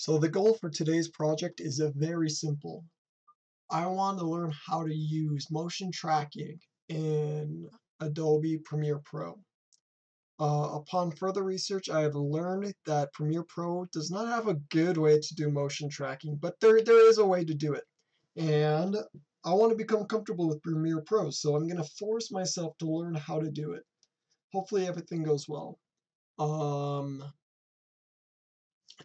So the goal for today's project is very simple. I want to learn how to use motion tracking in Adobe Premiere Pro. Upon further research, I have learned that Premiere Pro does not have a good way to do motion tracking, but there is a way to do it. And I want to become comfortable with Premiere Pro, so I'm going to force myself to learn how to do it. Hopefully everything goes well. Um,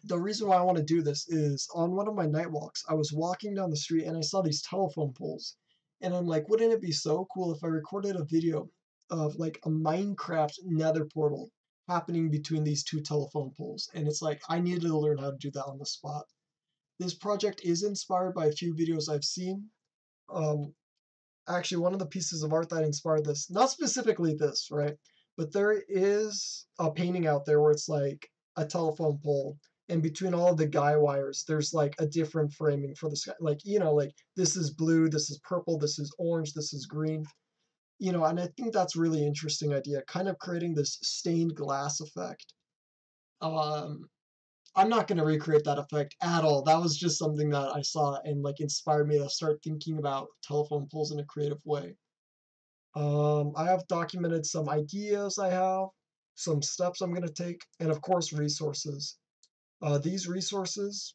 the reason why I want to do this is on one of my night walks, I was walking down the street and I saw these telephone poles. And I'm like, wouldn't it be so cool if I recorded a video of like a Minecraft nether portal happening between these two telephone poles? And it's like, I needed to learn how to do that on the spot. This project is inspired by a few videos I've seen. Um, Actually, one of the pieces of art that inspired this, not specifically this, right? But there is a painting out there where it's like a telephone pole, and between all of the guy wires, there's like a different framing for the sky. Like, like this is blue, this is purple, this is orange, this is green. And I think that's really interesting idea, kind of creating this stained glass effect. Um, I'm not going to recreate that effect at all. That was just something that I saw and like inspired me to start thinking about telephone poles in a creative way. I have documented some ideas I have, some steps I'm going to take, and of course, resources. These resources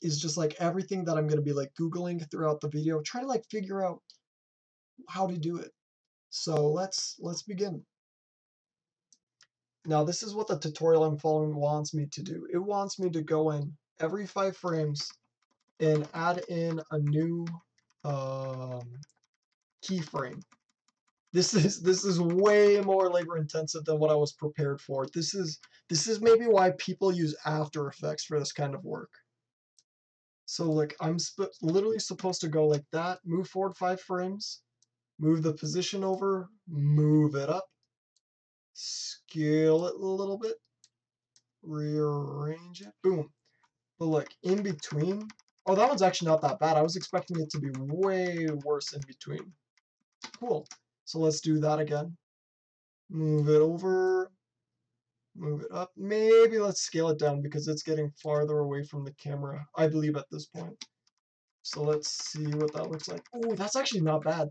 is just like everything that I'm going to be like Googling throughout the video, trying to like figure out how to do it. So let's begin. Now, this is what the tutorial I'm following wants me to do. It wants me to go in every 5 frames and add in a new keyframe. This is way more labor intensive than what I was prepared for. This is maybe why people use After Effects for this kind of work. So like I'm literally supposed to go like that, move forward 5 frames, move the position over, move it up, scale it a little bit, rearrange it, boom. But look, in between, oh, that one's actually not that bad. I was expecting it to be way worse in between. Cool. So let's do that again. Move it over, move it up. Maybe let's scale it down because it's getting farther away from the camera, I believe, at this point. So let's see what that looks like. Oh, that's actually not bad.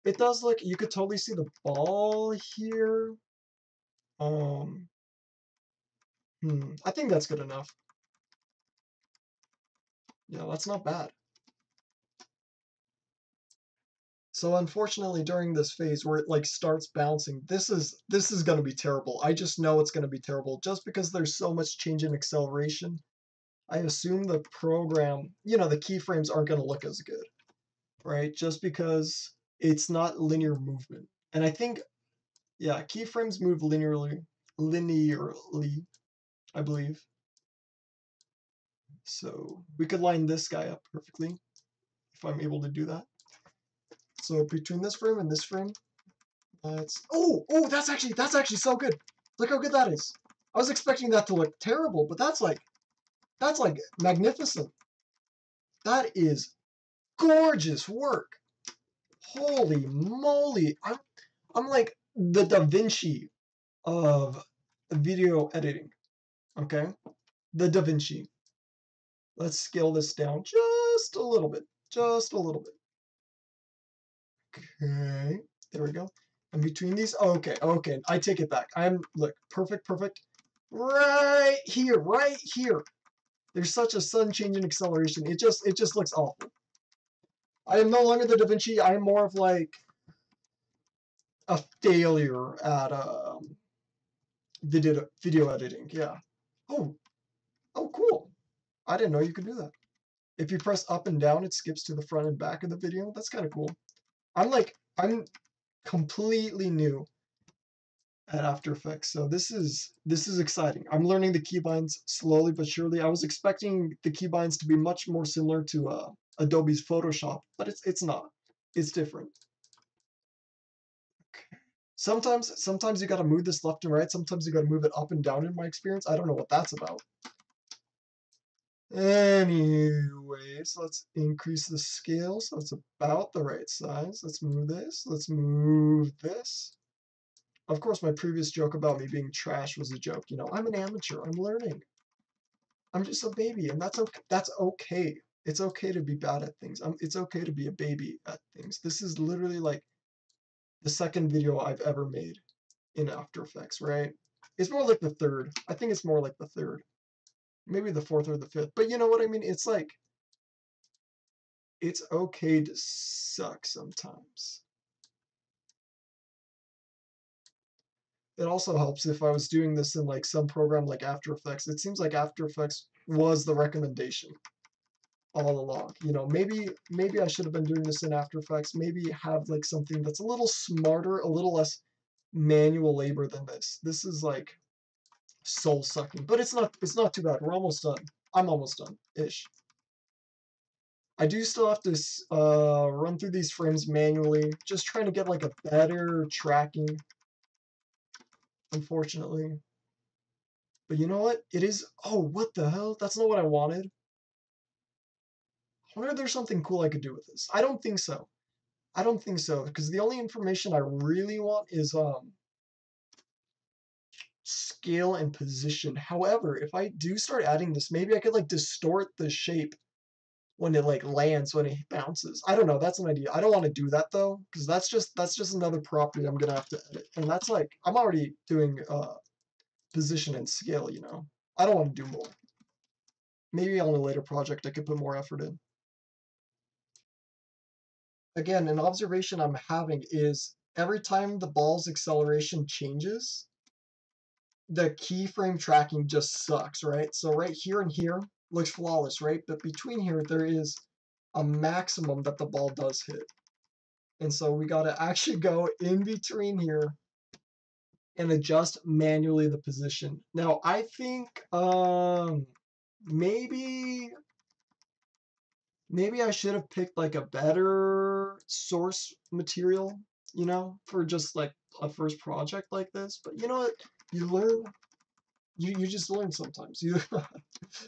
It does look, you could totally see the ball here. I think that's good enough. Yeah, that's not bad. So unfortunately, during this phase where it like starts bouncing, this is going to be terrible. I just know it's going to be terrible just because there's so much change in acceleration. I assume the program, the keyframes aren't going to look as good, right? Just because it's not linear movement. And I think, yeah, keyframes move linearly, I believe. So we could line this guy up perfectly if I'm able to do that. So between this frame and this frame, that's actually so good. Look how good that is. I was expecting that to look terrible, but that's like magnificent. That is gorgeous work. Holy moly. I'm like the Da Vinci of video editing. Okay? The Da Vinci. Let's scale this down just a little bit. Just a little bit. Okay. There we go. And between these, okay, I take it back. Look, perfect. Right here, right here. There's such a sudden change in acceleration. It just looks awful. I am no longer the Da Vinci. I am more of like a failure at video editing. Yeah. Oh, cool. I didn't know you could do that. If you press up and down, it skips to the front and back of the video. That's kind of cool. I'm completely new at After Effects, so this is exciting. I'm learning the keybinds slowly but surely. I was expecting the keybinds to be much more similar to Adobe's Photoshop, but it's not. It's different. Okay. Sometimes you got to move this left and right. Sometimes you got to move it up and down. In my experience, I don't know what that's about. Anyways, let's increase the scale so it's about the right size. Let's move this. Let's move this. Of course, my previous joke about me being trash was a joke. I'm an amateur. I'm learning. I'm just a baby, and that's okay. That's okay. It's okay to be bad at things. It's okay to be a baby at things. This is literally like the second video I've ever made in After Effects, right? It's more like the third. I think it's more like the third. Maybe the fourth or the fifth. But you know what I mean? It's like, it's okay to suck sometimes. It also helps if I was doing this in like some program like After Effects. It seems like After Effects was the recommendation all along. You know, maybe I should have been doing this in After Effects. Maybe have like something that's a little smarter, a little less manual labor than this. This is like soul sucking, but it's not too bad. We're almost done. I'm almost done ish. I do still have to run through these frames manually, just trying to get like a better tracking, unfortunately. But you know what? It is. Oh, what the hell? That's not what I wanted. I wonder if there's something cool I could do with this. I don't think so. I don't think so, because the only information I really want is scale and position. However, if I do start adding this, maybe I could like distort the shape when it like lands, when it bounces. I don't know. That's an idea. I don't want to do that though, because that's just another property I'm gonna have to edit, and that's like I'm already doing position and scale. You know, I don't want to do more. Maybe on a later project I could put more effort in. Again, an observation I'm having is every time the ball's acceleration changes, the keyframe tracking just sucks, right? So right here and here looks flawless, right? But between here, there is a maximum that the ball does hit. And so we got to actually go in between here and adjust manually the position. Now, I think maybe maybe I should have picked like a better source material, you know, for just like a first project like this. But you know what? You learn. You just learn sometimes. You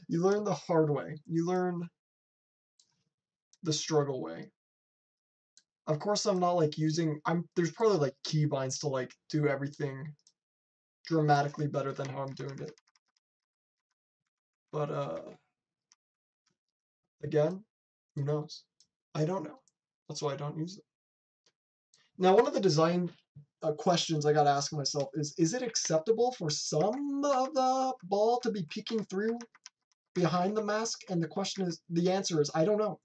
you learn the hard way. You learn the struggle way. Of course, I'm not like using. There's probably like keybinds to like do everything dramatically better than how I'm doing it. But again, who knows? I don't know. That's why I don't use it. Now, one of the design questions I got to ask myself is it acceptable for some of the ball to be peeking through behind the mask? And the answer is, I don't know.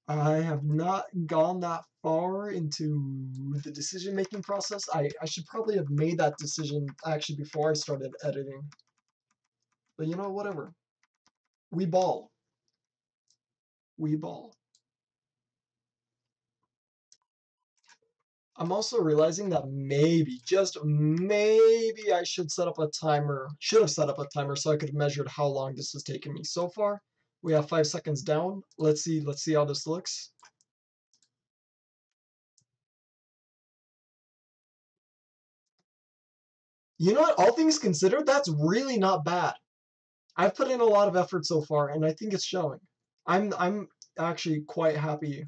I have not gone that far into the decision-making process. I should probably have made that decision actually before I started editing. But you know, whatever. We ball. We ball. I'm also realizing that maybe, just maybe, I should set up a timer. Should have set up a timer so I could have measured how long this has taken me. So far, we have 5 seconds down. Let's see how this looks. You know what? All things considered, that's really not bad. I've put in a lot of effort so far, and I think it's showing. I'm actually quite happy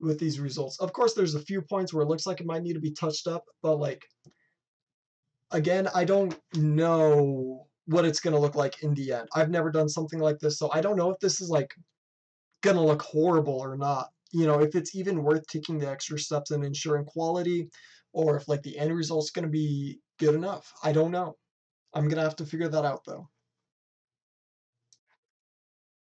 with these results. Of course, there's a few points where it looks like it might need to be touched up, but like again, I don't know what it's gonna look like in the end. I've never done something like this, so I don't know if this is like gonna look horrible or not. You know, if it's even worth taking the extra steps and ensuring quality, or if like the end result's gonna be good enough. I don't know. I'm gonna have to figure that out though.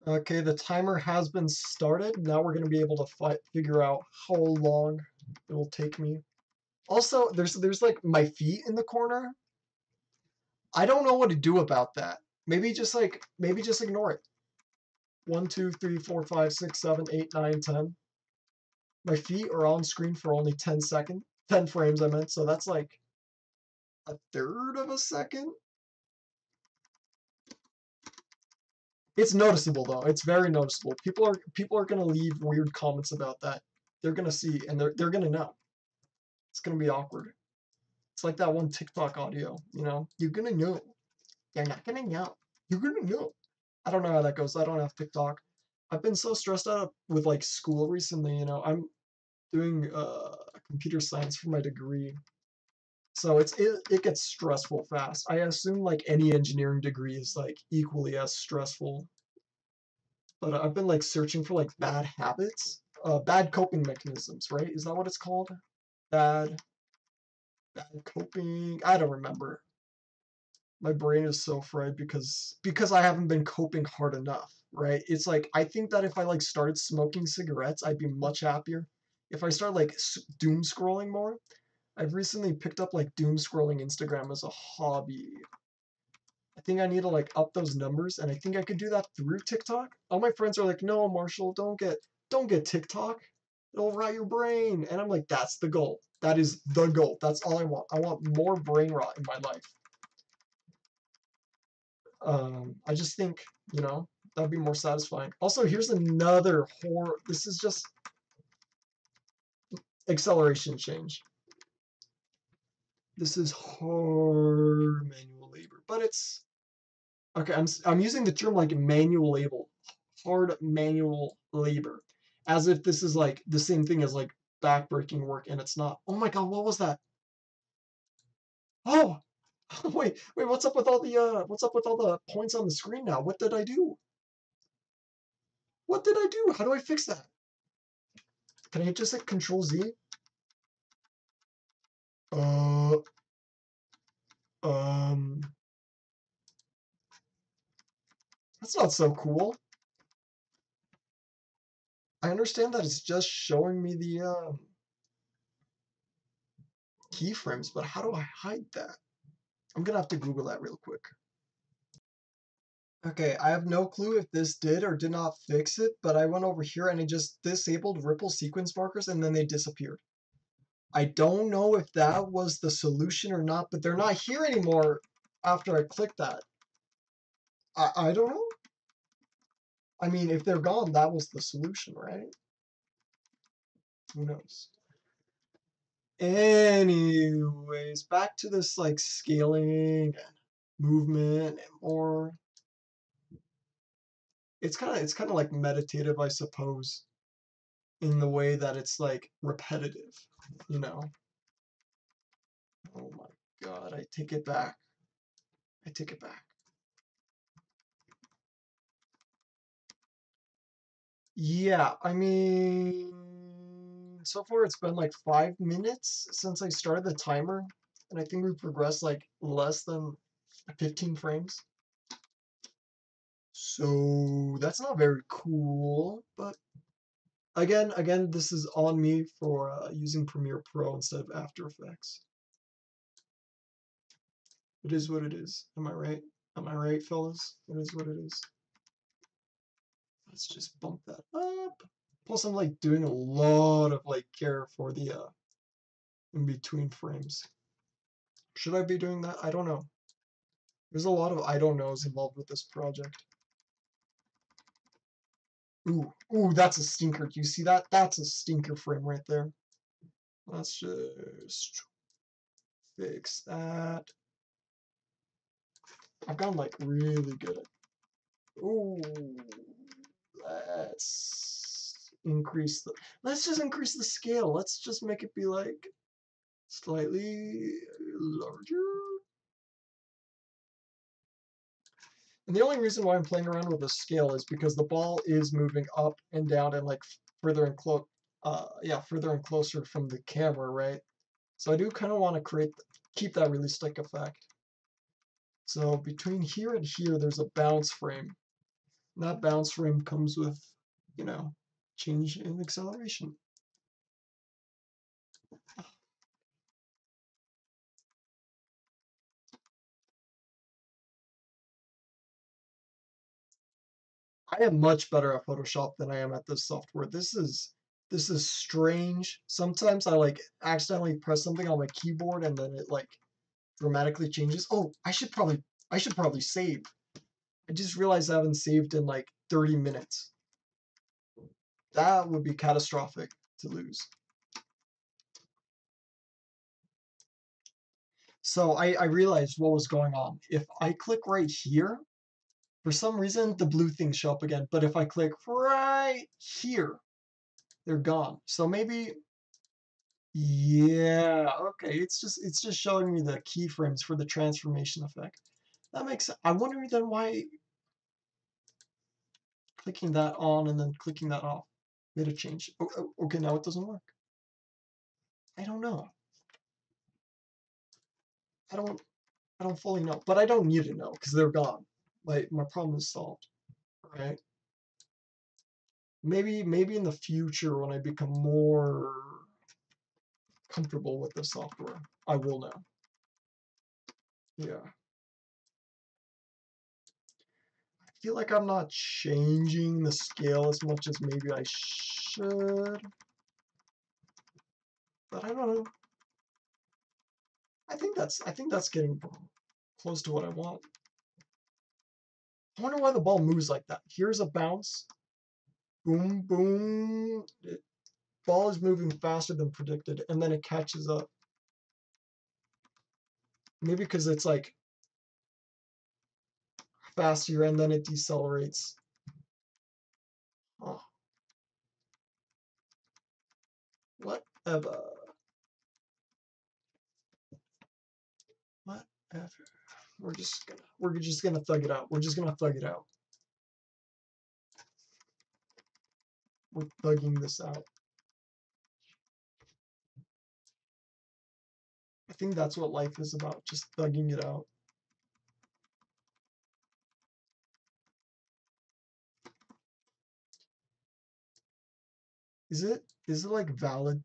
Okay, the timer has been started. Now we're going to be able to figure out how long it will take me. Also, there's like my feet in the corner. I don't know what to do about that. Maybe just ignore it. 1, 2, 3, 4, 5, 6, 7, 8, 9, 10. My feet are on screen for only 10 seconds. 10 frames I meant, so that's like a third of a second. It's noticeable though. It's very noticeable. People are gonna leave weird comments about that. They're gonna see and they're gonna know. It's gonna be awkward. It's like that one TikTok audio, you know? You're gonna know. You're not gonna know. You're gonna know. I don't know how that goes. I don't have TikTok. I've been so stressed out with like school recently, you know. I'm doing computer science for my degree. So it gets stressful fast. I assume like any engineering degree is like equally as stressful. But I've been like searching for like bad habits, bad coping mechanisms, right? Is that what it's called? Bad, bad coping. I don't remember. My brain is so fried because I haven't been coping hard enough, right? It's like I think that if I like started smoking cigarettes, I'd be much happier. If I start like doom scrolling more, I've recently picked up like doom scrolling Instagram as a hobby. I think I need to like up those numbers, and I think I could do that through TikTok. All my friends are like, "No, Marshall, don't get TikTok. It'll rot your brain." And I'm like, "That's the goal. That is the goal. That's all I want. I want more brain rot in my life." I just think, that'd be more satisfying. Also, here's another horror. This is just acceleration change. This is hard manual labor, but it's okay. I'm using the term like manual labor, hard manual labor, as if this is like the same thing as like backbreaking work, and it's not. Oh my god, what was that? Oh, wait, what's up with all the points on the screen now? What did I do? What did I do? How do I fix that? Can I just hit Control Z? Uh, um, that's not so cool. I understand that it's just showing me the keyframes, but how do I hide that? I'm gonna have to Google that real quick. Okay, I have no clue if this did or did not fix it, but I went over here and it just disabled ripple sequence markers and then they disappeared. I don't know if that was the solution or not, but they're not here anymore after I clicked that. I don't know. I mean, if they're gone, that was the solution, right? Who knows? Anyways, back to this like scaling and movement and more. It's kind of like meditative, I suppose, in the way that it's like repetitive, you know. Oh my god, I take it back. I take it back. Yeah, I mean, so far it's been like 5 minutes since I started the timer, and I think we progressed like less than 15 frames. So that's not very cool, but again, this is on me for using Premiere Pro instead of After Effects. It is what it is. Am I right? Am I right, fellas? It is what it is. Let's just bump that up. Plus, I'm like doing a lot of like care for the in between frames. Should I be doing that? I don't know. There's a lot of I don't knows involved with this project. Ooh, that's a stinker. Do you see that? That's a stinker frame right there. Let's just fix that. I've gotten like really good at. Ooh, let's increase the. Let's just increase the scale. Let's just make it be like slightly larger. And the only reason why I'm playing around with the scale is because the ball is moving up and down and like further and further and closer from the camera, right? So I do kind of want to keep that realistic effect. So between here and here, there's a bounce frame. And that bounce frame comes with, you know, change in acceleration. I am much better at Photoshop than I am at this software. This is strange. Sometimes I like accidentally press something on my keyboard and then it like dramatically changes. Oh, I should probably save. I just realized I haven't saved in like 30 minutes. That would be catastrophic to lose. So I realized what was going on. If I click right here, for some reason the blue things show up again. But if I click right here, they're gone. So maybe Yeah, okay. It's just showing me the keyframes for the transformation effect. That makes sense. I wonder then why clicking that on and then clicking that off made a change. Okay, now it doesn't work. I don't know. I don't I don't fully know, but I don't need to know because they're gone. Like my problem is solved, right? Maybe in the future when I become more comfortable with the software, I will know. Yeah. I feel like I'm not changing the scale as much as maybe I should, but I don't know. I think that's getting close to what I want. I wonder why the ball moves like that. Here's a bounce. Boom, boom. Ball is moving faster than predicted, and then it catches up. Maybe because it's like faster and then it decelerates. Oh, whatever. Whatever. We're just gonna thug it out. We're just gonna thug it out. We're thugging this out. I think that's what life is about, just thugging it out. Is it like valid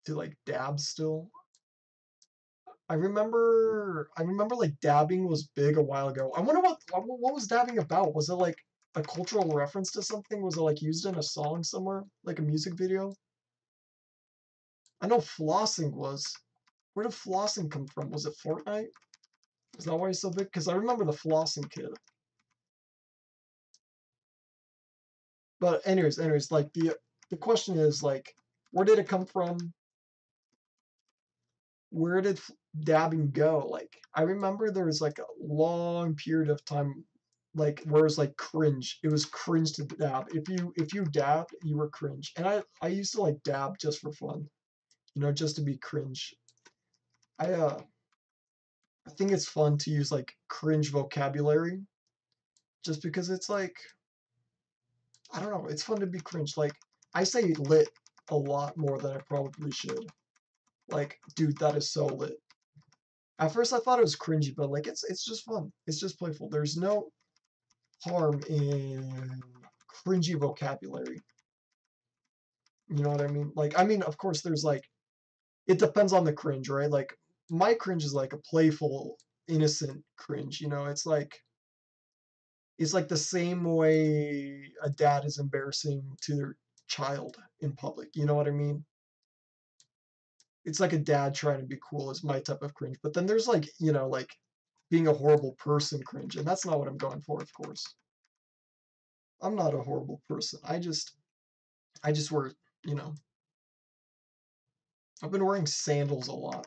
to like dab still? I remember like dabbing was big a while ago. I wonder what was dabbing about? Was it like a cultural reference to something? Was it like used in a song somewhere? Like a music video? I know flossing was. Where did flossing come from? Was it Fortnite? Is that why it's so big? Because I remember the flossing kid. But anyways, like the question is like, where did it come from? Where did dabbing go? Like, I remember there was like a long period of time, like where it was like cringe. It was cringe to dab. If you dabbed, you were cringe. And I used to like dab just for fun, just to be cringe. I think it's fun to use like cringe vocabulary, just because it's like I don't know. It's fun to be cringe. Like I say lit a lot more than I probably should. Like, dude, that is so lit. At first, I thought it was cringy, but like, it's just fun. It's just playful. There's no harm in cringy vocabulary. You know what I mean? Like, I mean, of course, there's like, it depends on the cringe, right? Like, my cringe is like a playful, innocent cringe. It's like the same way a dad is embarrassing to their child in public. You know what I mean? It's like a dad trying to be cool is my type of cringe. But then there's like, like being a horrible person cringe, and that's not what I'm going for, of course. I'm not a horrible person. I just wear, you know, I've been wearing sandals a lot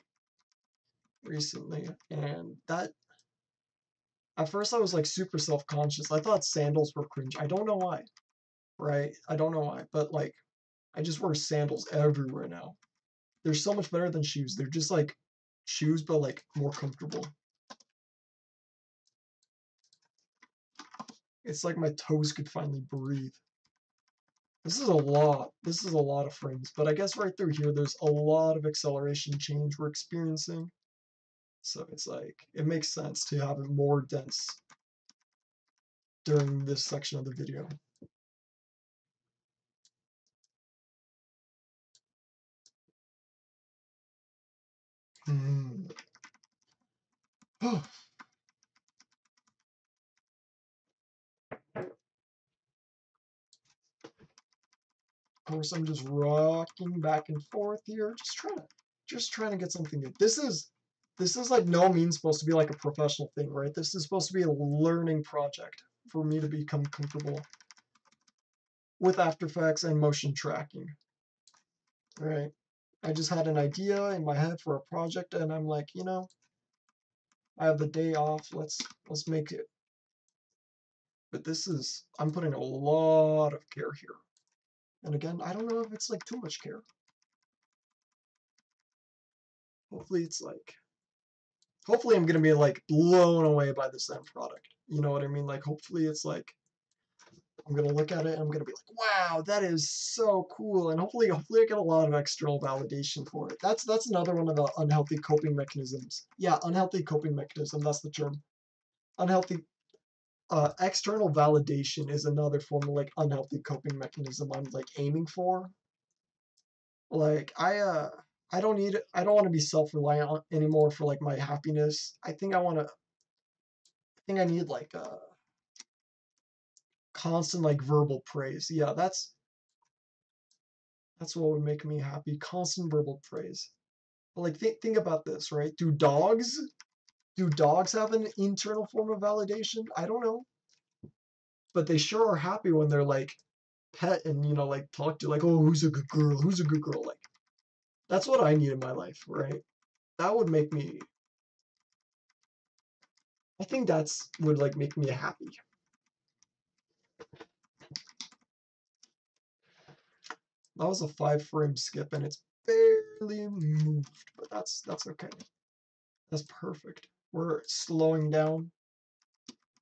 recently, and that at first I was like super self-conscious. I thought sandals were cringe. I don't know why, right? I don't know why, but like I just wear sandals everywhere now. They're so much better than shoes. They're just like shoes, but like more comfortable. It's like my toes could finally breathe. This is a lot. This is a lot of frames, but I guess right through here, there's a lot of acceleration change we're experiencing. So it's like, it makes sense to have it more dense during this section of the video. Hmm. Of course, I'm just rocking back and forth here, just trying to get something good. This is like no means supposed to be like a professional thing, right? This is supposed to be a learning project for me to become comfortable with After Effects and motion tracking, right? I just had an idea in my head for a project, and I'm like, I have the day off. Let's make it. But I'm putting a lot of care here. And again, I don't know if it's like too much care. Hopefully it's like, hopefully I'm gonna be like blown away by this end product. You know what I mean? Like hopefully it's like I'm gonna look at it and I'm gonna be like, wow, that is so cool. And hopefully I get a lot of external validation for it. That's another one of the unhealthy coping mechanisms. Yeah, unhealthy coping mechanism, that's the term. Unhealthy external validation is another form of like unhealthy coping mechanism I'm like aiming for. Like I don't want to be self-reliant anymore for like my happiness. I think I need like constant like verbal praise. Yeah, that's what would make me happy. Constant verbal praise. But like think about this, right? Do dogs have an internal form of validation? I don't know. But they sure are happy when they're like pet and like talk to like, oh, who's a good girl? Who's a good girl? Like that's what I need in my life, right? That would make me I think that's would like make me happy. That was a 5 frame skip and it's barely moved, but that's okay. That's perfect. We're slowing down.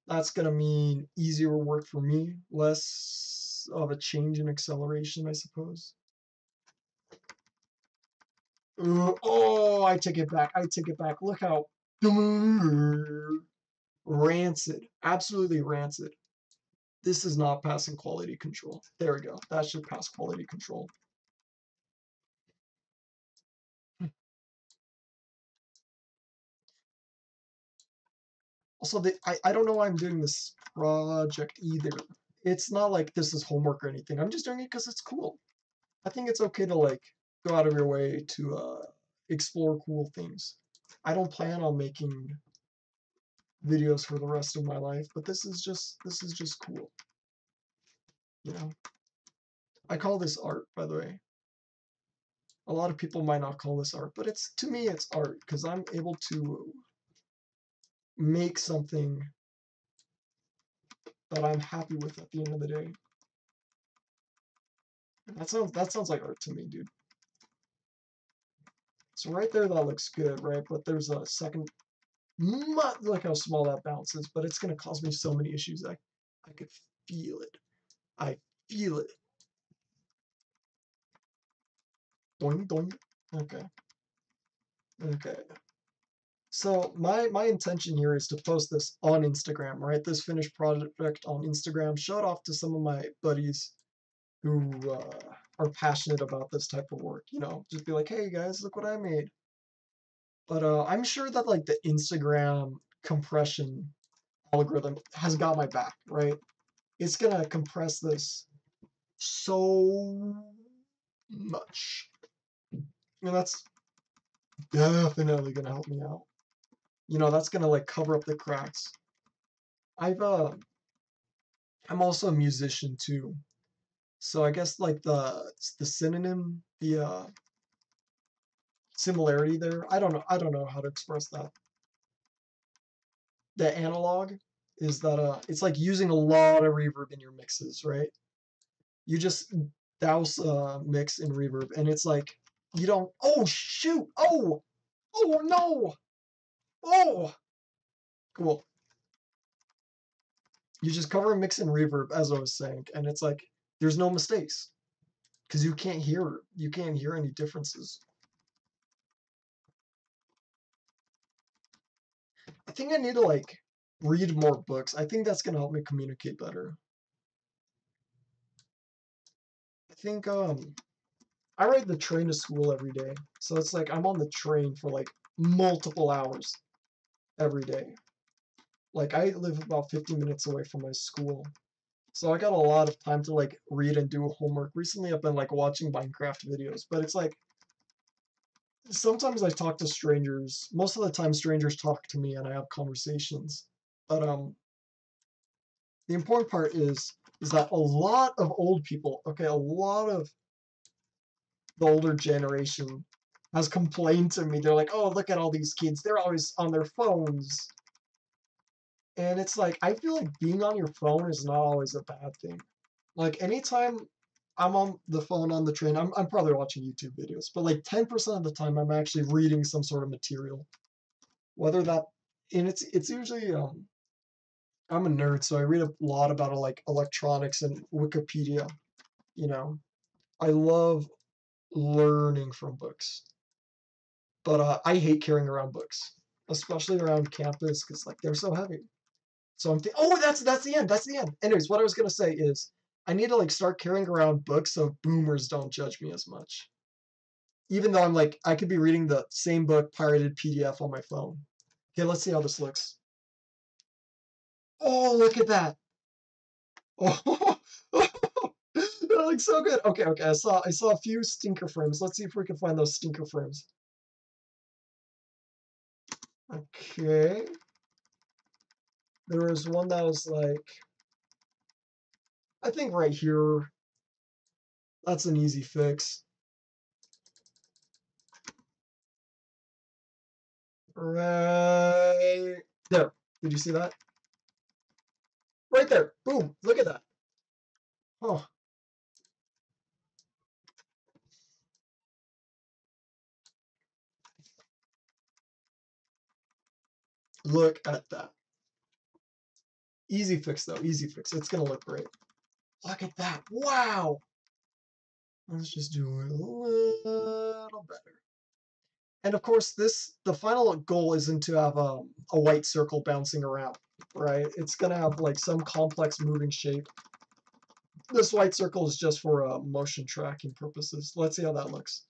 That's gonna mean easier work for me, less of a change in acceleration, I suppose. Oh, I take it back. I take it back. Look how rancid. Absolutely rancid. This is not passing quality control. There we go. That should pass quality control. Also, I don't know why I'm doing this project either. It's not like this is homework or anything. I'm just doing it because it's cool. I think it's okay to like go out of your way to explore cool things. I don't plan on making videos for the rest of my life, but this is just cool. You know, I call this art, by the way. A lot of people might not call this art, but it's to me it's art because I'm able to make something that I'm happy with at the end of the day. That sounds like art to me, dude. So right there, that looks good, right? But there's a second, look how small that bounces, but it's gonna cause me so many issues. I could feel it. I feel it. Doink doink. Okay. Okay. So my intention here is to post this on Instagram, right? This finished project on Instagram. Show it off to some of my buddies who are passionate about this type of work. Just be like, hey guys, look what I made. But I'm sure that like the Instagram compression algorithm has got my back, right? It's gonna compress this so much, and that's definitely gonna help me out. That's gonna like cover up the cracks. I've I'm also a musician too, so I guess like the synonym, the similarity there. I don't know how to express that. The analog is that it's like using a lot of reverb in your mixes, right? You just douse mix in reverb, and it's like you don't. Oh shoot! Oh no! Oh, cool. You just cover a mix in reverb, as I was saying, and it's like there's no mistakes because you can't hear any differences. I think I need to like read more books. I think that's gonna help me communicate better. I think I ride the train to school every day, so it's like I'm on the train for like multiple hours every day. Like I live about 50 minutes away from my school. So I got a lot of time to like read and do homework. Recently I've been like watching Minecraft videos, but it's like sometimes I talk to strangers. Most of the time strangers talk to me and I have conversations. But the important part is that a lot of old people, okay, a lot of the older generation has complained to me. They're like, "Oh, look at all these kids. They're always on their phones." And it's like I feel like being on your phone is not always a bad thing. Like anytime I'm on the phone on the train. I'm probably watching YouTube videos, but like 10% of the time I'm actually reading some sort of material. Whether that and it's usually I'm a nerd, so I read a lot about like electronics and Wikipedia, you know. I love learning from books. But I hate carrying around books, especially around campus because like they're so heavy. So oh, that's the end. That's the end. Anyways, what I was gonna say is I need to like start carrying around books so boomers don't judge me as much. Even though I'm like I could be reading the same book pirated PDF on my phone. Okay, let's see how this looks. Oh, look at that. Oh, that looks so good. Okay, okay. I saw a few stinker frames. Let's see if we can find those stinker frames. Okay. There was one that was like I think right here. That's an easy fix. Right there. Did you see that? Right there. Boom. Look at that. Oh, look at that. Easy fix though. Easy fix. It's gonna look great. Look at that. Wow. Let's just do it a little better. And of course, the final goal isn't to have a white circle bouncing around, right? It's gonna have like some complex moving shape. This white circle is just for motion tracking purposes. Let's see how that looks.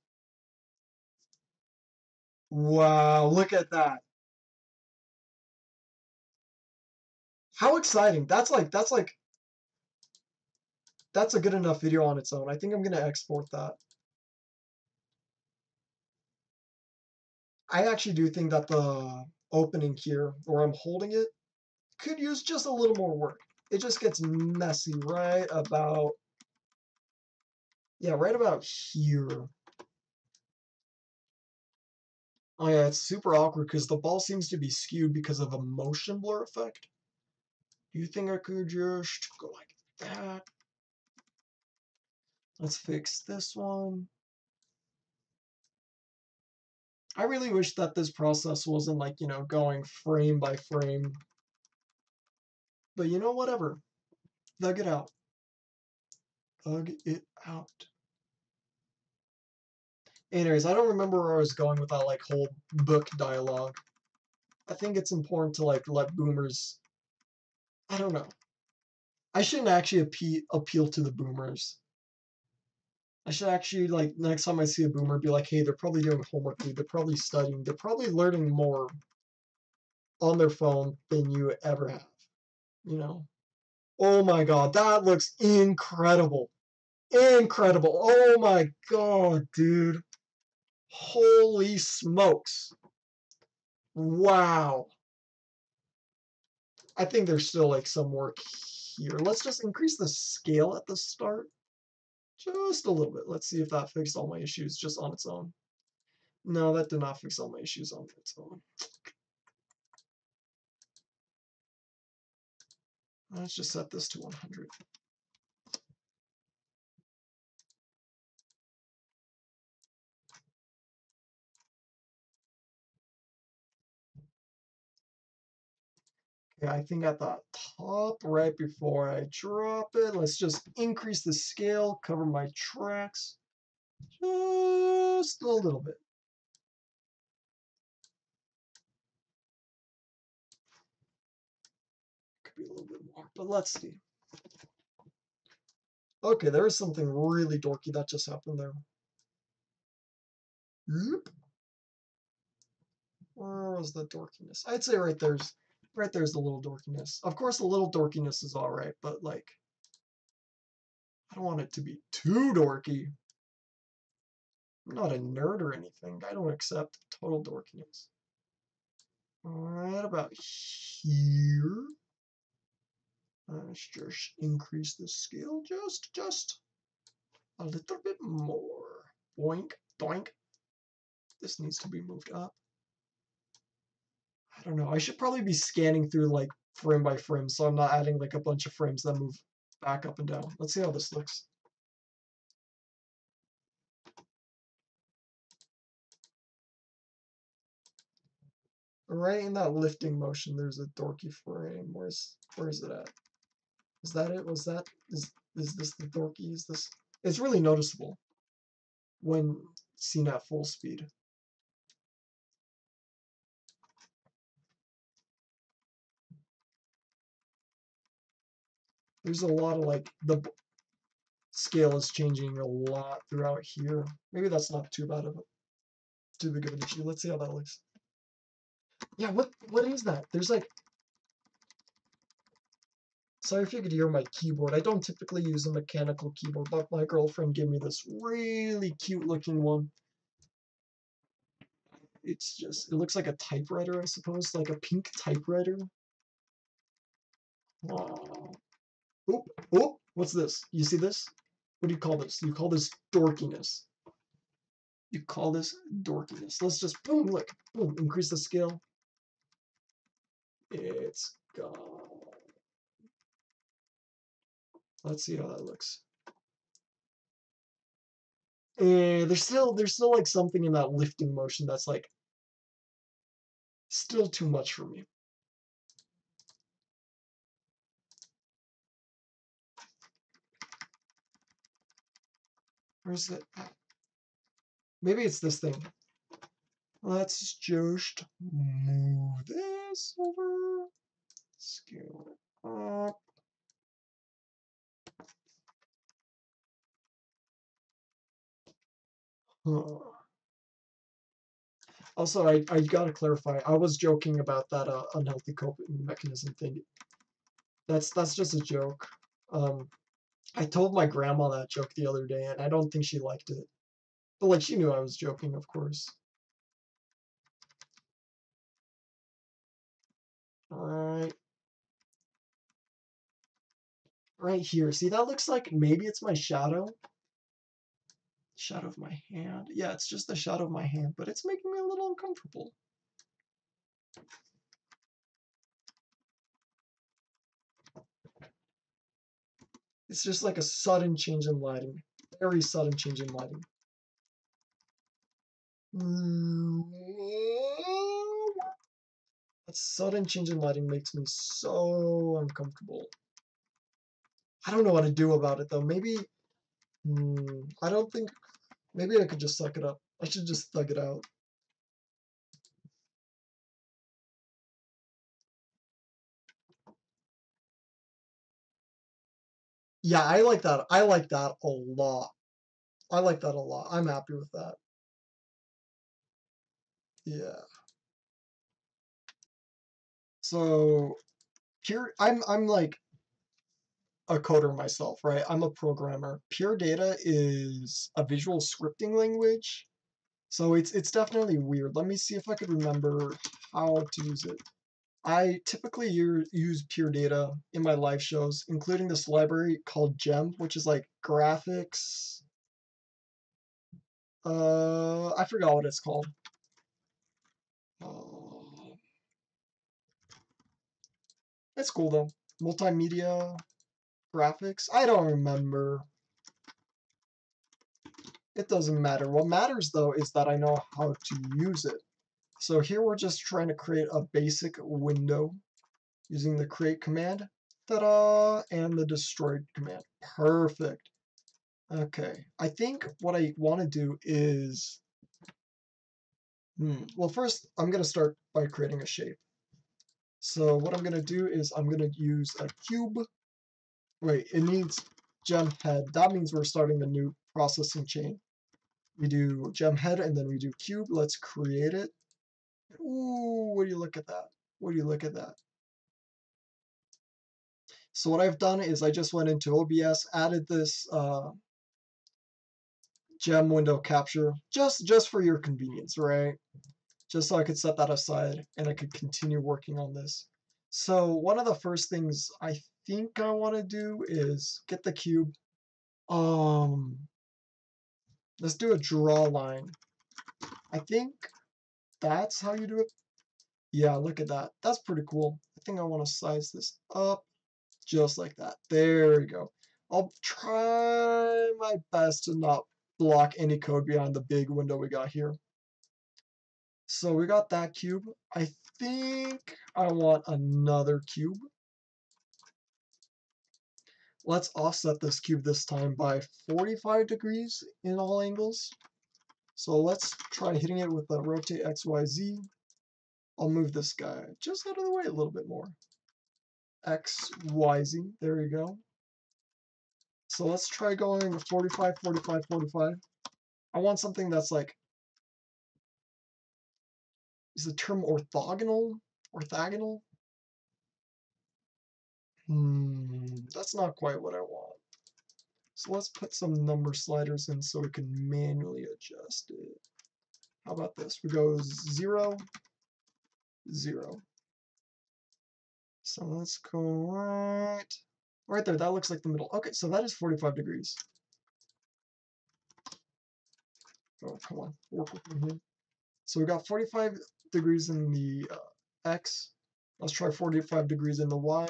Wow, look at that. How exciting. That's a good enough video on its own. I think I'm gonna export that. I actually do think that the opening here, where I'm holding it, could use just a little more work. It just gets messy right about here. Oh yeah, it's super awkward because the ball seems to be skewed because of a motion blur effect. Do you think I could just go like that? Let's fix this one. I really wish that this process wasn't like, going frame by frame. But whatever. Thug it out. Thug it out. Anyways, I don't remember where I was going with that like whole book dialogue. I think it's important to like let boomers. I don't know. I shouldn't actually appeal to the boomers. I should actually like next time I see a boomer, be like, hey, they're probably doing homework. They're probably studying. They're probably learning more on their phone than you ever have. You know. Oh my god, that looks incredible. Incredible. Oh my god, dude. Holy smokes. Wow. I think there's still like some work here. Let's just increase the scale at the start. Just a little bit. Let's see if that fixed all my issues just on its own. No, that did not fix all my issues on its own. Let's just set this to 100. Okay, I think at the top right before I drop it, let's just increase the scale, cover my tracks just a little bit. Could be a little bit more, but let's see. Okay, there is something really dorky that just happened there. Yep. Where was the dorkiness? I'd say right there's the little dorkiness. Of course, the little dorkiness is all right, but like, I don't want it to be too dorky. I'm not a nerd or anything. I don't accept total dorkiness. Right about here. Let's just increase the scale just a little bit more. Boink, doink. This needs to be moved up. I don't know. I should probably be scanning through like frame by frame so I'm not adding like a bunch of frames that move back up and down. Let's see how this looks. Right in that lifting motion, there's a dorky frame. Where is it at? Is that it? Is this the dorky? Is this? It's really noticeable when seen at full speed. There's a lot of like the scale is changing a lot throughout here. Maybe that's not too big of an issue. Let's see how that looks. Yeah, what is that? There's like, sorry if you could hear my keyboard. I don't typically use a mechanical keyboard, but my girlfriend gave me this really cute looking one. It's just, it looks like a typewriter, I suppose, like a pink typewriter. Oh, oh, oh, what's this? You see this? What do you call this? You call this dorkiness. You call this dorkiness. Let's just, boom, look, boom, increase the scale. It's gone. Let's see how that looks. And there's still like something in that lifting motion that's like still too much for me. Where's it at? Maybe it's this thing. Let's just move this over. Scale it up. Huh. Also, I gotta clarify. I was joking about that unhealthy coping mechanism thing. That's just a joke. I told my grandma that joke the other day, and I don't think she liked it. But like, she knew I was joking, of course. Alright. Right here. See, that looks like maybe it's my shadow. Shadow of my hand. Yeah, it's just the shadow of my hand, but it's making me a little uncomfortable. It's just like a sudden change in lighting. Very sudden change in lighting. That sudden change in lighting makes me so uncomfortable. I don't know what to do about it though. Maybe, I don't think, maybe I could just suck it up. I should just thug it out. Yeah, I like that. I like that a lot. I like that a lot. I'm happy with that. Yeah. So pure, I'm like a coder myself, right? I'm a programmer. Pure Data is a visual scripting language. So it's definitely weird. Let me see if I could remember how to use it. I typically use Pure Data in my live shows, including this library called Gem, which is like graphics. I forgot what it's called. Uh, it's cool though. Multimedia graphics. I don't remember. It doesn't matter. What matters though is that I know how to use it. So here we're just trying to create a basic window using the create command. Ta-da! And the destroy command. Perfect. Okay. I think what I want to do is, well, first I'm going to start by creating a shape. So what I'm going to do is I'm going to use a cube. Wait, it needs gem head. That means we're starting a new processing chain. We do gem head and then we do cube. Let's create it. Ooh, would you look at that? Would you look at that? So what I've done is I just went into OBS, added this gem window capture, just for your convenience, right? Just so I could set that aside and I could continue working on this. So one of the first things I think I want to do is get the cube. Let's do a draw line. I think that's how you do it. Yeah, look at that. That's pretty cool. I think I want to size this up just like that. There we go. I'll try my best to not block any code behind the big window we got here. So we got that cube. I think I want another cube. Let's offset this cube this time by 45 degrees in all angles. So let's try hitting it with the rotate XYZ. I'll move this guy just out of the way a little bit more. XYZ, there we go. So let's try going 45, 45, 45. I want something that's like, is the term orthogonal? Orthogonal? That's not quite what I want. So let's put some number sliders in so we can manually adjust it. How about this? We go 0, 0. So let's go right there. That looks like the middle. Okay, so that is 45 degrees. Oh, come on, work with me here. So we got 45 degrees in the X. Let's try 45 degrees in the Y.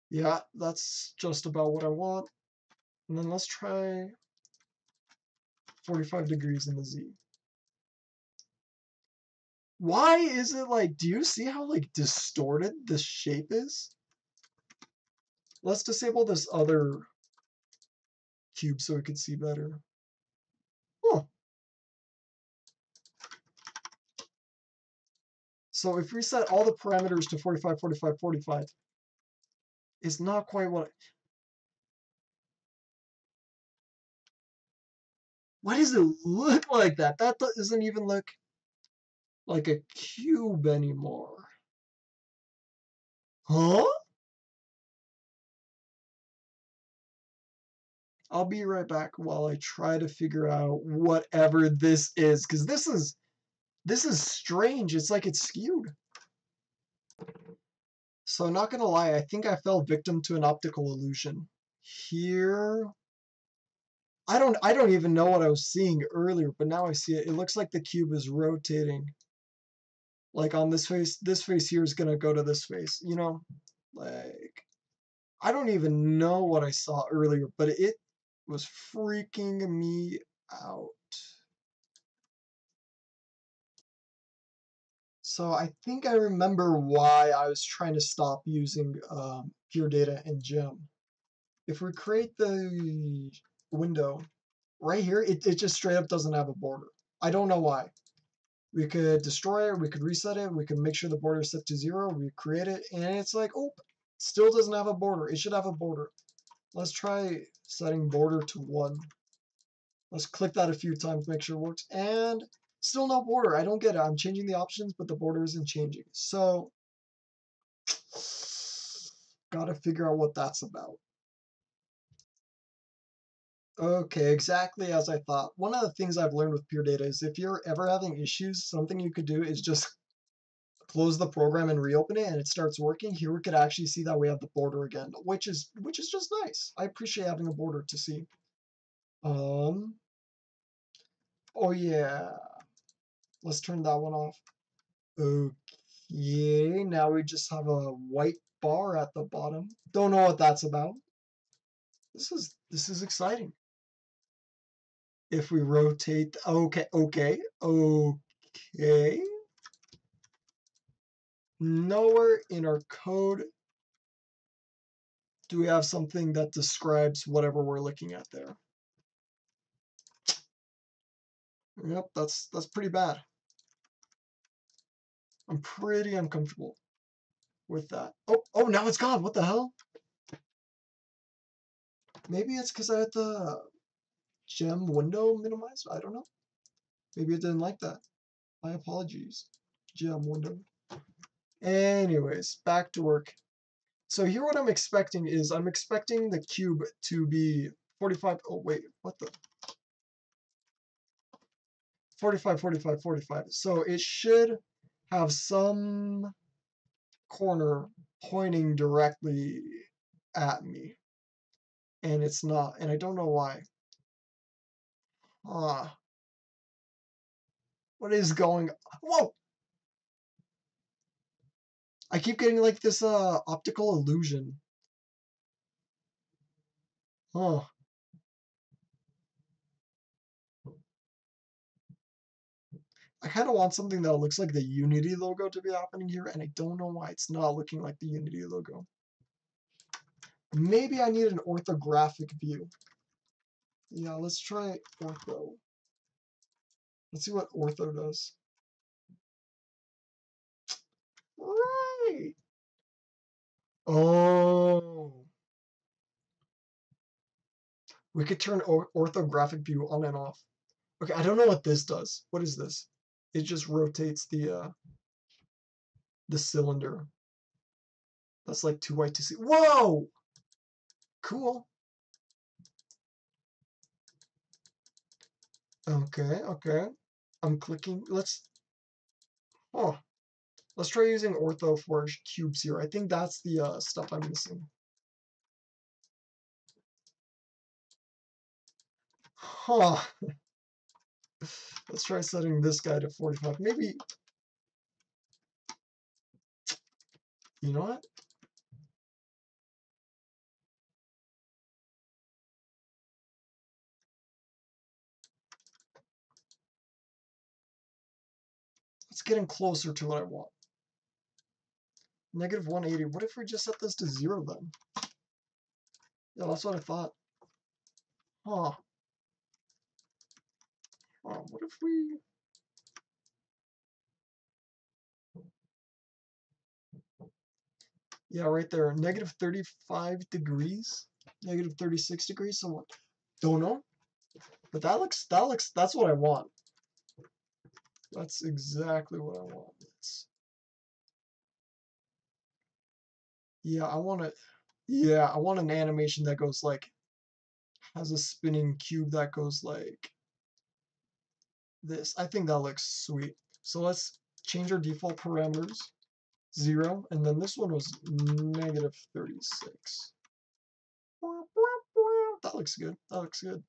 Yeah, that's just about what I want. And then let's try 45 degrees in the Z. Why is it like, do you see how like distorted this shape is? Let's disable this other cube so we can see better. Huh. So if we set all the parameters to 45, 45, 45, it's not quite what... Why does it look like that? That doesn't even look like a cube anymore. Huh? I'll be right back while I try to figure out whatever this is, because this is strange. It's like it's skewed. So not gonna lie, I think I fell victim to an optical illusion. Here, I don't even know what I was seeing earlier, but now I see it. It looks like the cube is rotating. Like on this face here is gonna go to this face, you know? Like, I don't even know what I saw earlier, but it was freaking me out. So I think I remember why I was trying to stop using pure data and gem. If we create the window right here, it just straight up doesn't have a border. I don't know why. We could destroy it, we could reset it, we could make sure the border is set to 0, we create it, and it's like, oh, still doesn't have a border. It should have a border. Let's try setting border to 1. Let's click that a few times, make sure it works, and still no border. I don't get it. I'm changing the options, but the border isn't changing. So, gotta figure out what that's about. Okay, exactly as I thought. One of the things I've learned with pure data is if you're ever having issues, something you could do is just close the program and reopen it and it starts working. Here we could actually see that we have the border again, which is just nice. I appreciate having a border to see. Oh yeah. Let's turn that one off. Okay, now we just have a white bar at the bottom. Don't know what that's about. This is exciting. If we rotate, okay. Nowhere in our code do we have something that describes whatever we're looking at there. Yep, that's pretty bad. I'm pretty uncomfortable with that. Oh, now it's gone. What the hell? Maybe it's because I had the gem window minimized. I don't know. Maybe it didn't like that. My apologies. Gem window. Anyways, back to work. So here what I'm expecting is I'm expecting the cube to be 45. Oh, wait, what the? 45, 45, 45. So it should have some corner pointing directly at me. And it's not. And I don't know why. What is going on? Whoa! I keep getting like this optical illusion. Huh. I kind of want something that looks like the Unity logo to be happening here, and I don't know why it's not looking like the Unity logo. Maybe I need an orthographic view. Yeah, let's try ortho. Let's see what ortho does. Right. Oh. We could turn orthographic view on and off. Okay, I don't know what this does. What is this? It just rotates the cylinder. That's like too white to see. Whoa! Cool. Okay, okay. I'm clicking. Oh, let's try using ortho for cubes here. I think that's the stuff I'm missing. Huh. Let's try setting this guy to 45. Maybe, you know what? It's getting closer to what I want. Negative 180. What if we just set this to 0 then? Yeah, that's what I thought. Huh. What if we... Yeah, right there. Negative 35 degrees. Negative 36 degrees. So what? Don't know. But that's what I want. That's exactly what I want. Yeah, I want to... Yeah, I want an animation that goes like... Has a spinning cube that goes like... This. I think that looks sweet. So let's change our default parameters. 0. And then this one was negative 36. That looks good. That looks good.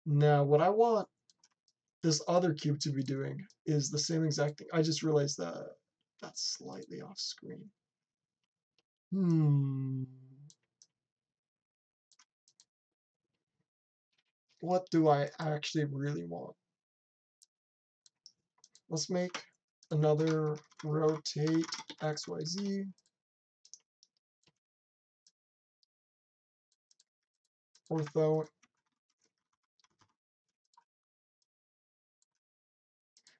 Now, what I want this other cube to be doing is the same exact thing. I just realized that that's slightly off screen. What do I actually really want? Let's make another rotate XYZ. Ortho.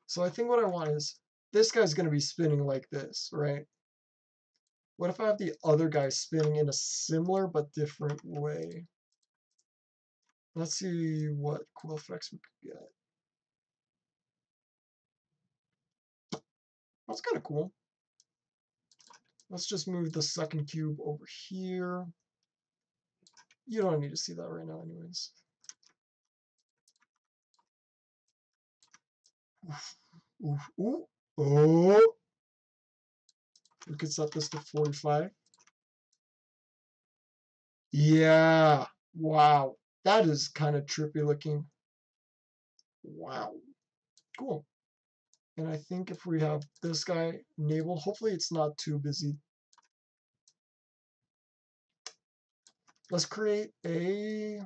So I think what I want is this guy's going to be spinning like this, right? What if I have the other guy spinning in a similar but different way? Let's see what cool effects we could get. That's kind of cool. Let's just move the second cube over here. You don't need to see that right now anyways. Oof, oof, oh! We could set this to 45. Yeah! Wow. That is kind of trippy looking. Wow. Cool. And I think if we have this guy enabled, hopefully it's not too busy. Let's create a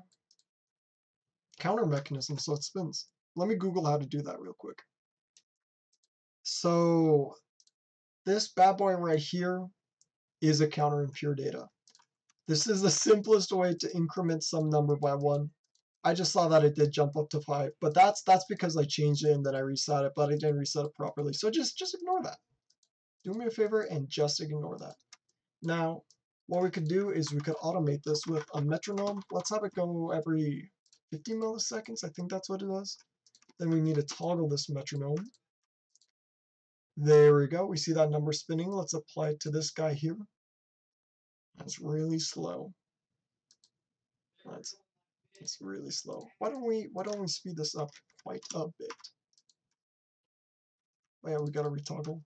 counter mechanism so it spins. Let me Google how to do that real quick. So this bad boy right here is a counter in pure data. This is the simplest way to increment some number by 1. I just saw that it did jump up to 5, but that's because I changed it and then I reset it, but I didn't reset it properly. So just ignore that. Do me a favor and just ignore that. Now, what we could do is we could automate this with a metronome. Let's have it go every 50 milliseconds. I think that's what it is. Then we need to toggle this metronome. There we go. We see that number spinning. Let's apply it to this guy here. That's really slow. It's really slow. Why don't we speed this up quite a bit? Oh yeah, we gotta retoggle.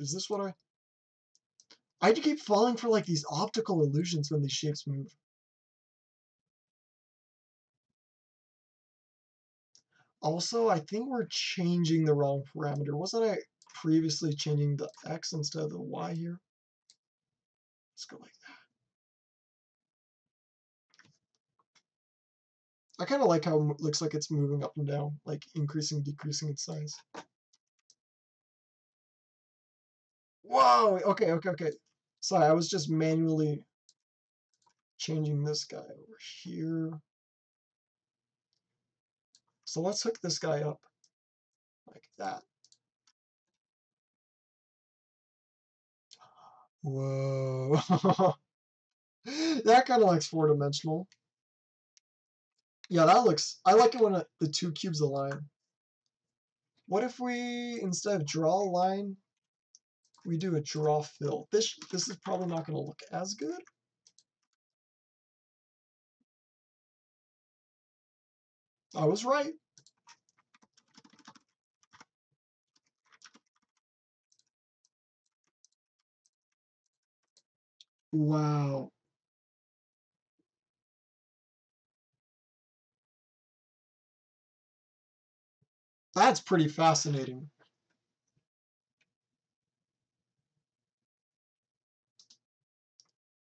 Is this what I keep falling for like these optical illusions when these shapes move. Also, I think we're changing the wrong parameter. Wasn't I? previously changing the X instead of the Y here. Let's go like that. I kind of like how it looks like it's moving up and down, like increasing, decreasing in size. Whoa! Okay, okay, okay. Sorry, I was just manually changing this guy over here. So let's hook this guy up like that. Whoa. That kind of looks four-dimensional. Yeah, that looks... I like it when the two cubes align. What if we, instead of draw a line, we do a draw fill? This is probably not going to look as good. I was right. Wow. That's pretty fascinating.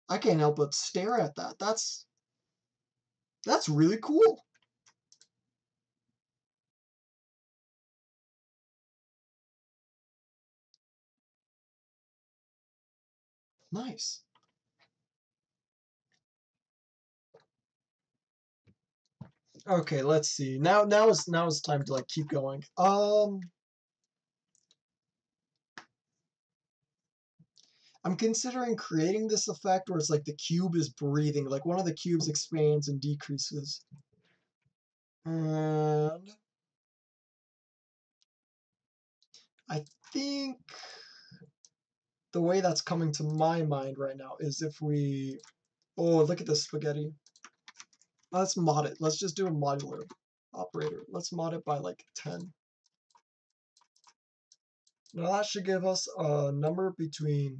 I can't help but stare at that. That's really cool. Nice. Okay, let's see. Now it's time to like keep going. I'm considering creating this effect where it's like the cube is breathing, like one of the cubes expands and decreases. And I think the way that's coming to my mind right now is if we... Oh, look at this spaghetti. Let's mod it. Let's just do a modular operator. Let's mod it by like 10. Now that should give us a number between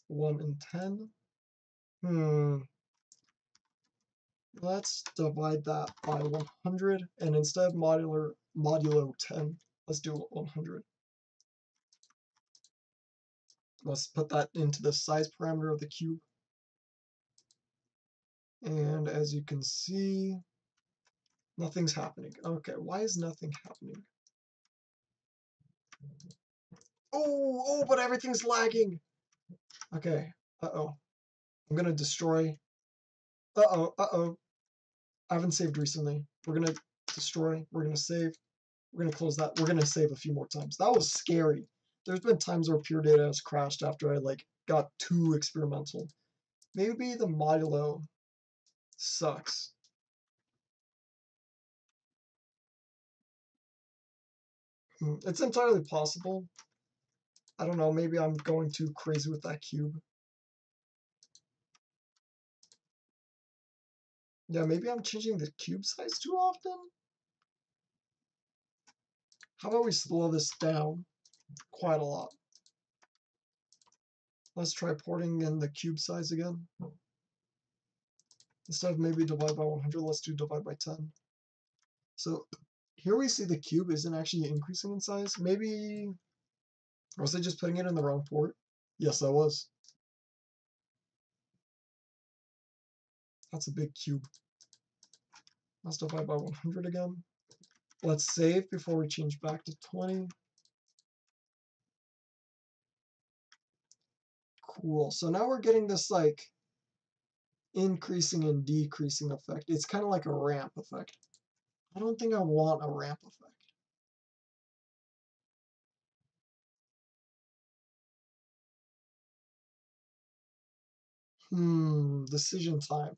1 and 10. Let's divide that by 100, and instead of modulo 10, let's do 100. Let's put that into the size parameter of the cube. And as you can see, nothing's happening. Okay, why is nothing happening? Oh, but everything's lagging. Okay, uh-oh. I'm gonna destroy. Uh-oh. I haven't saved recently. We're gonna destroy. We're gonna save. We're gonna close that. We're gonna save a few more times. That was scary. There's been times where pure data has crashed after I like got too experimental. Maybe the modulo sucks. It's entirely possible. I don't know, maybe I'm going too crazy with that cube. Yeah, maybe I'm changing the cube size too often. How about we slow this down quite a lot? Let's try porting in the cube size again. Instead of maybe divide by 100, let's do divide by 10. So here we see the cube isn't actually increasing in size. Maybe, was I just putting it in the wrong port? Yes, I was. That's a big cube. Let's divide by 100 again. Let's save before we change back to 20. Cool. So now we're getting this like increasing and decreasing effect. It's kind of like a ramp effect. I don't think I want a ramp effect. Decision time.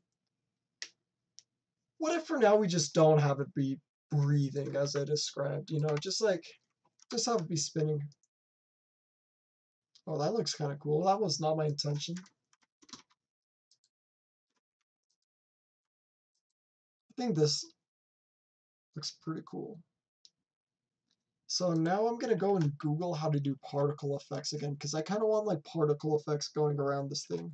What if for now we just don't have it be breathing as I described? You know, just have it be spinning. Oh, that looks kind of cool. That was not my intention. I think this looks pretty cool. So now I'm going to go and Google how to do particle effects again, because I kind of want like particle effects going around this thing.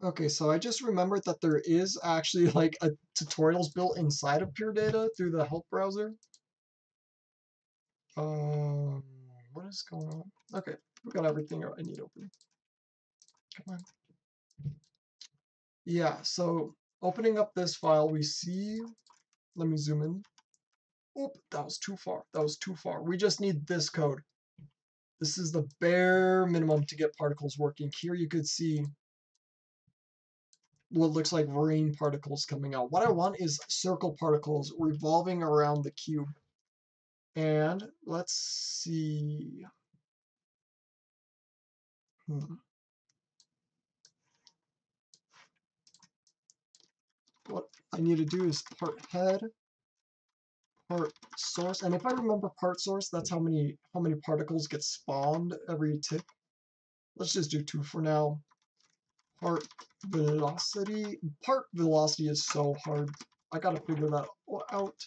Okay, so I just remembered that there is actually like a tutorials built inside of Pure Data through the help browser. Um, what is going on? Okay, we got everything I need open. Come on. Yeah, so opening up this file, we see, let me zoom in. Oop, that was too far. That was too far. We just need this code. This is the bare minimum to get particles working. Here you could see what looks like rain particles coming out. What I want is circle particles revolving around the cube. And let's see. What I need to do is part head, part source. And if I remember part source, that's how many particles get spawned every tick. Let's just do 2 for now. Part velocity. Part velocity is so hard. I gotta figure that out.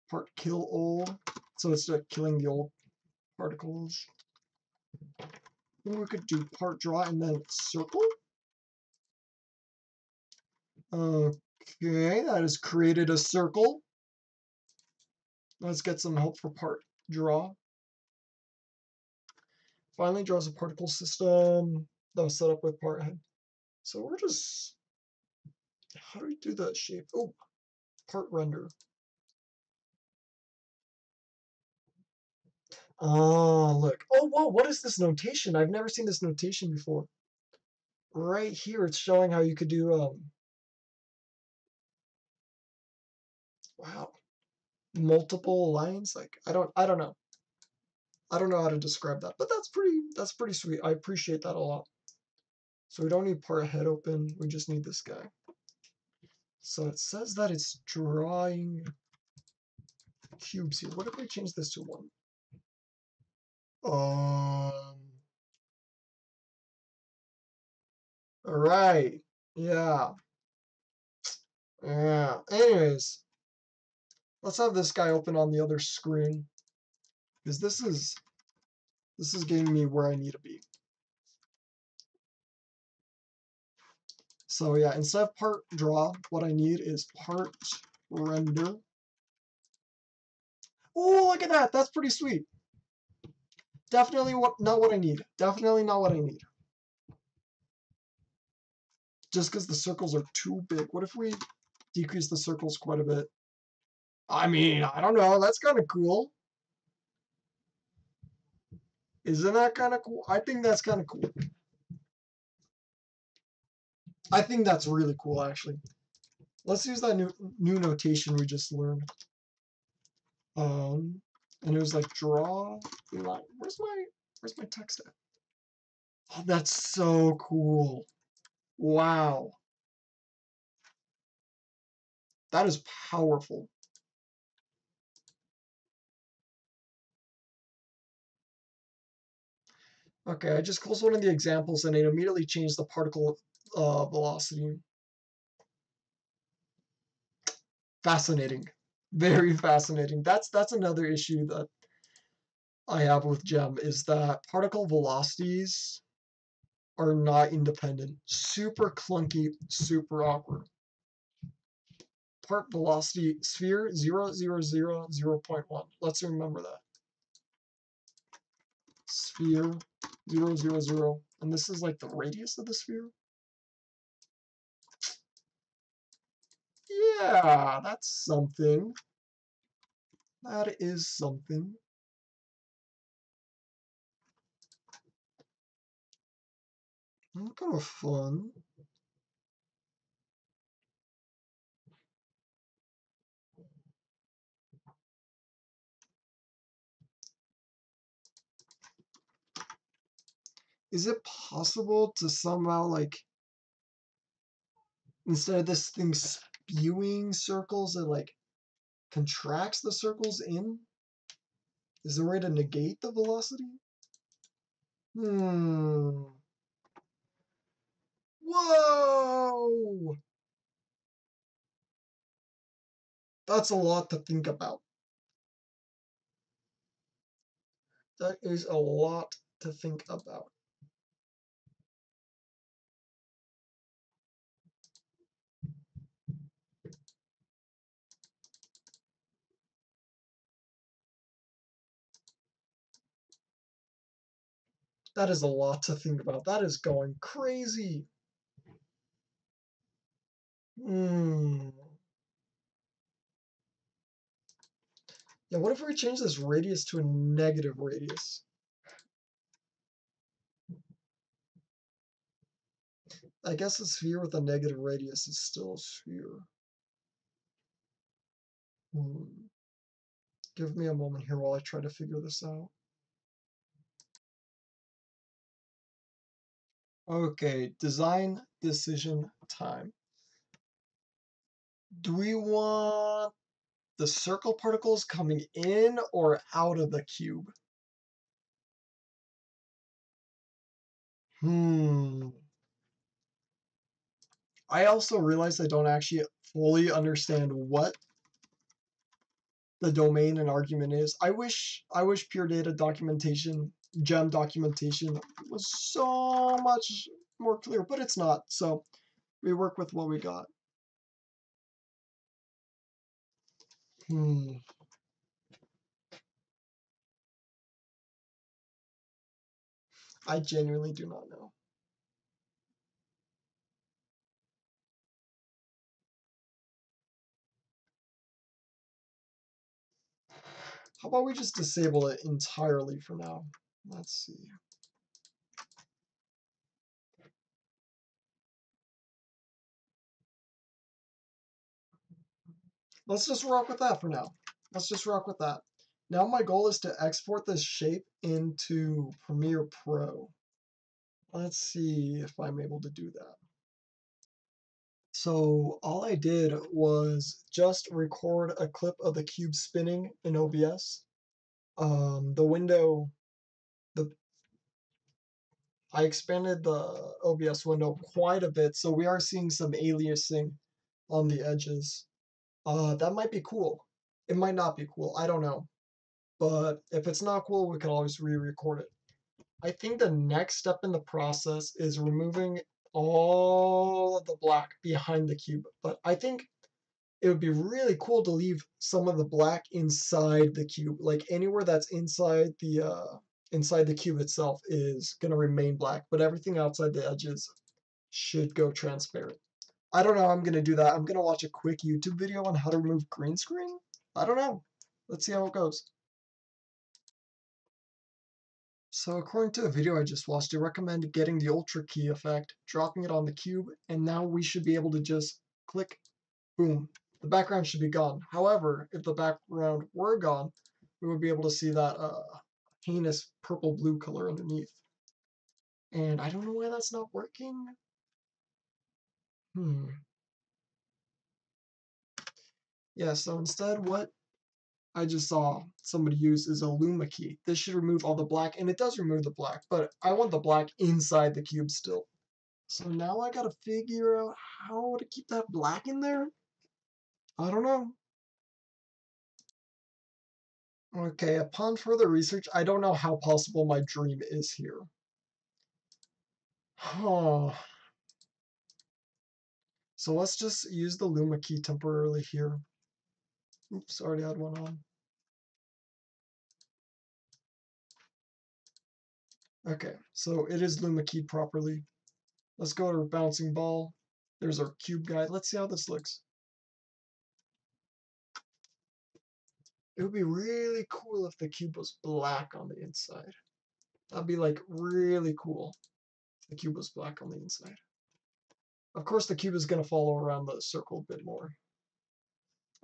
Part kill old. So it's killing the old particles. Then we could do part draw and then circle. Okay, that has created a circle. Let's get some help for part draw. Finally draws a particle system that was set up with part head. So we're just, how do we do that shape? Oh, part render. Oh, look. Oh, whoa, what is this notation? I've never seen this notation before. Right here, it's showing how you could do, wow, multiple lines. Like, I don't know. I don't know how to describe that, but that's pretty sweet. I appreciate that a lot. So we don't need part head open. We just need this guy. So it says that it's drawing cubes here. What if we change this to 1? Alright. Yeah. Yeah. Anyways, let's have this guy open on the other screen. Because this is getting me where I need to be. So yeah, instead of part draw, what I need is part render. Oh, look at that. That's pretty sweet. Definitely not what I need. Definitely not what I need. Just because the circles are too big. What if we decrease the circles quite a bit? I mean, I don't know. That's kind of cool. Isn't that kind of cool? I think that's kind of cool. I think that's really cool, actually. Let's use that new notation we just learned. And it was like draw line. Where's my text at? Oh, that's so cool. Wow. That is powerful. Okay, I just closed one of the examples and it immediately changed the particle velocity. Fascinating. Very fascinating. That's another issue that I have with Gem is that particle velocities are not independent. Super clunky, super awkward. Part velocity sphere 0.1. Let's remember that. Sphere 0.0. And this is like the radius of the sphere. Yeah, that's something. That is something. Kind of fun. Is it possible to somehow, like, instead of this thing spewing circles, it, like, contracts the circles in? Is there a way to negate the velocity? Hmm. Whoa! That's a lot to think about. That is a lot to think about. That is a lot to think about. That is going crazy. Hmm. Yeah, what if we change this radius to a negative radius? I guess a sphere with a negative radius is still a sphere. Hmm. Give me a moment here while I try to figure this out. Okay, design decision time. Do we want the circle particles coming in or out of the cube? Hmm. I also realized I don't actually fully understand what the domain and argument is. I wish pure data documentation, gem documentation was so much more clear, but it's not. So we work with what we got. Hmm. I genuinely do not know. How about we just disable it entirely for now? Let's see. Let's just rock with that for now. Let's just rock with that. Now my goal is to export this shape into Premiere Pro. Let's see if I'm able to do that. So all I did was just record a clip of the cube spinning in OBS. The window, the I expanded the OBS window quite a bit, so we are seeing some aliasing on the edges. That might be cool. It might not be cool. I don't know. But if it's not cool, we can always re-record it. I think the next step in the process is removing all of the black behind the cube. But I think it would be really cool to leave some of the black inside the cube. Like anywhere that's inside the cube itself is gonna remain black, but everything outside the edges should go transparent. I don't know how I'm gonna do that. I'm gonna watch a quick YouTube video on how to remove green screen. I don't know. Let's see how it goes. So according to a video I just watched, it recommended getting the Ultra Key effect, dropping it on the cube, and now we should be able to just click, boom. The background should be gone. However, if the background were gone, we would be able to see that heinous purple-blue color underneath. And I don't know why that's not working. Hmm. Yeah, so instead what I just saw somebody use is a Luma key. This should remove all the black, and it does remove the black, but I want the black inside the cube still. So now I gotta figure out how to keep that black in there? I don't know. Okay, upon further research, I don't know how possible my dream is here. Huh. So let's just use the Luma key temporarily here. Oops, already had one on. Okay, so it is Luma keyed properly. Let's go to bouncing ball. There's our cube guide. Let's see how this looks. It would be really cool if the cube was black on the inside. That'd be like really cool if the cube was black on the inside. Of course, the cube is going to follow around the circle a bit more.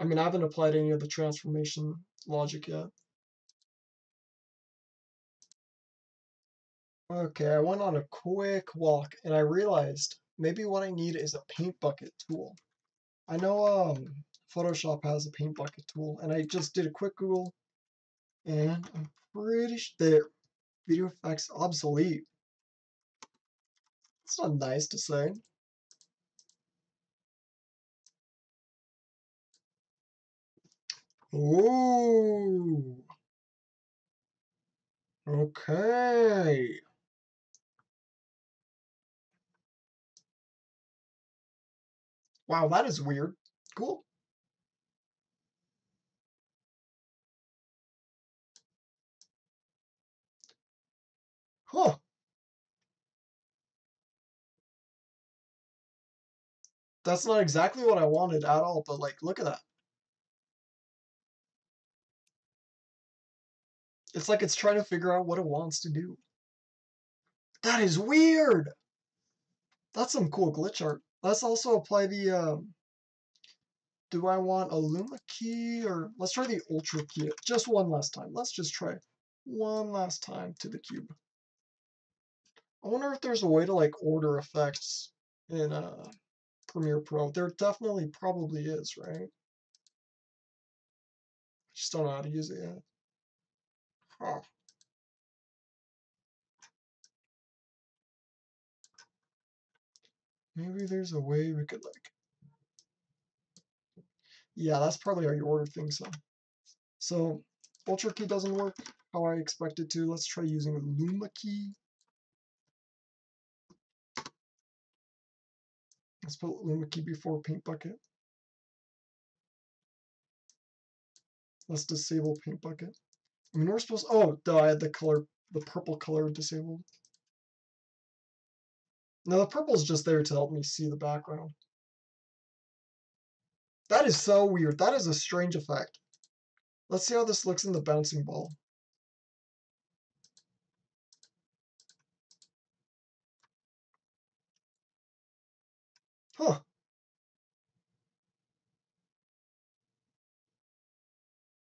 I mean, I haven't applied any of the transformation logic yet. Okay, I went on a quick walk and I realized maybe what I need is a paint bucket tool. I know Photoshop has a paint bucket tool, and I just did a quick Google, and I'm pretty sure there. Video effects obsolete. It's not nice to say. Ooh. Okay. Wow, that is weird. Cool. Huh. That's not exactly what I wanted at all, but like, look at that. It's like it's trying to figure out what it wants to do. That is weird! That's some cool glitch art. Let's also apply the, do I want a Luma key or let's try the Ultra key just one last time. Let's just try one last time to the cube. I wonder if there's a way to like order effects in Premiere Pro. There definitely probably is, right? Just don't know how to use it yet. Huh. Maybe there's a way we could like. Yeah, that's probably how you order things. So Ultra key doesn't work how I expect it to. Let's try using Luma key. Let's put Luma key before paint bucket. Let's disable paint bucket. I mean, we're supposed. Oh, duh, I had the color, the purple color disabled. No, the purple's just there to help me see the background. That is so weird. That is a strange effect. Let's see how this looks in the bouncing ball. Huh.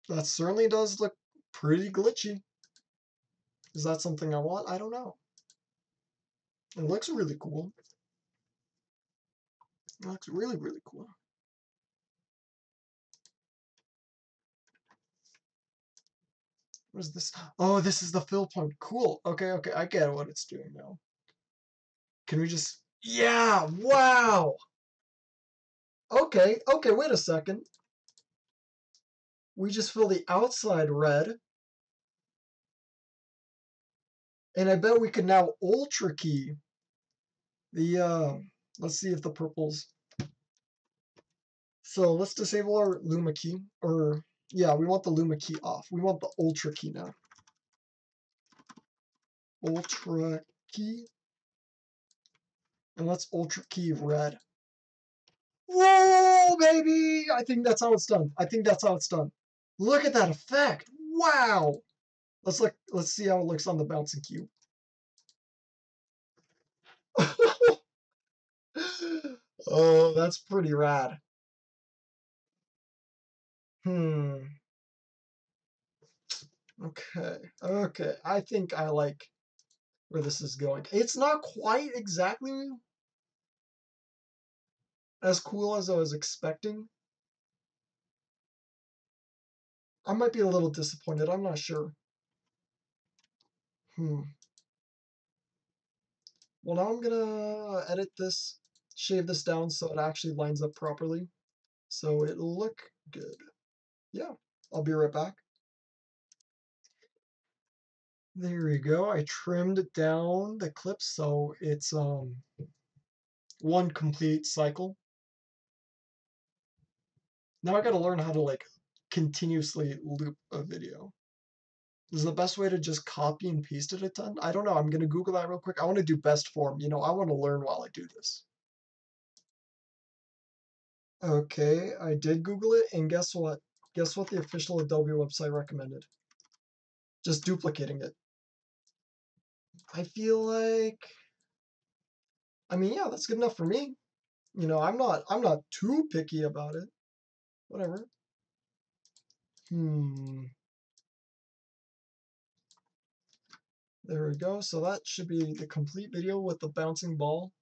That certainly does look pretty glitchy. Is that something I want? I don't know. It looks really cool. It looks really, really cool. What is this? Oh, this is the fill point. Cool. Okay, okay. I get what it's doing now. Can we just... Yeah! Wow! Okay, okay, wait a second. We just fill the outside red. And I bet we could now ultra key the, let's see if the purples... So let's disable our Luma key, or yeah, we want the Luma key off. We want the Ultra key now. Ultra key, and let's Ultra key red. Whoa, baby! I think that's how it's done. I think that's how it's done. Look at that effect! Wow! Let's look. Let's see how it looks on the bouncing cube. Oh, that's pretty rad. Hmm. Okay. Okay. I think I like where this is going. It's not quite exactly as cool as I was expecting. I might be a little disappointed. I'm not sure. Well, now I'm gonna edit this, shave this down so it actually lines up properly. So it'll look good. Yeah, I'll be right back. There we go. I trimmed down the clips so it's one complete cycle. Now I gotta learn how to like continuously loop a video. Is the best way to just copy and paste it a ton? I don't know. I'm gonna Google that real quick. I want to do best form. You know, I want to learn while I do this. Okay, I did Google it, and guess what? Guess what the official Adobe website recommended? Just duplicating it. I feel like, I mean, yeah, that's good enough for me. You know, I'm not too picky about it. Whatever. There we go. So that should be the complete video with the bouncing ball,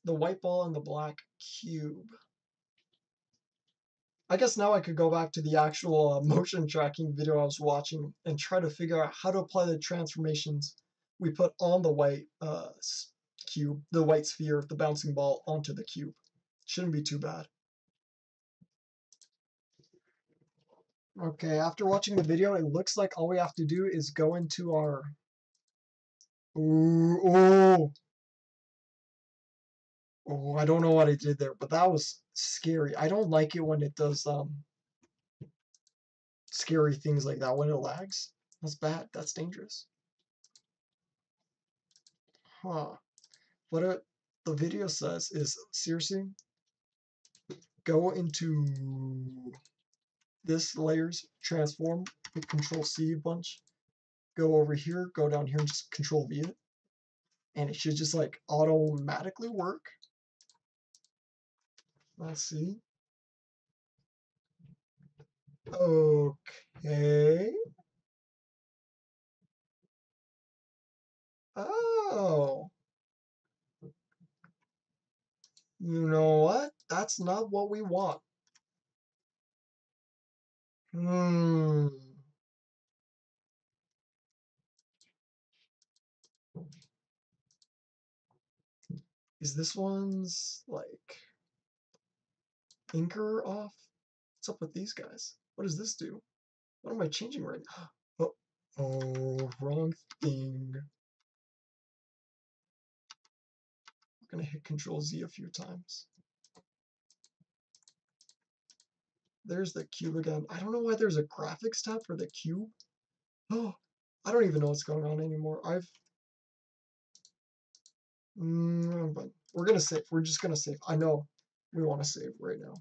the white ball, and the black cube. I guess now I could go back to the actual motion tracking video I was watching and try to figure out how to apply the transformations we put on the white cube, the white sphere, the bouncing ball onto the cube. Shouldn't be too bad. Okay, after watching the video, it looks like all we have to do is go into our... Ooh, oh, oh, I don't know what I did there, but that was scary. I don't like it when it does scary things like that, when it lags. That's bad. That's dangerous. Huh. What a... the video says is, seriously, go into this layers, transform, hit Control C a bunch, go over here, go down here and just Control V it. And it should just like automatically work. Let's see. Okay. Oh. You know what? That's not what we want. Hmm. Is this one's like anchor off? What's up with these guys? What does this do? What am I changing right now? Oh, oh, wrong thing. I'm gonna hit Control Z a few times. There's the cube again. I don't know why there's a graphics tab for the cube. Oh, I don't even know what's going on anymore. But we're gonna save. We're just gonna save. I know we want to save right now.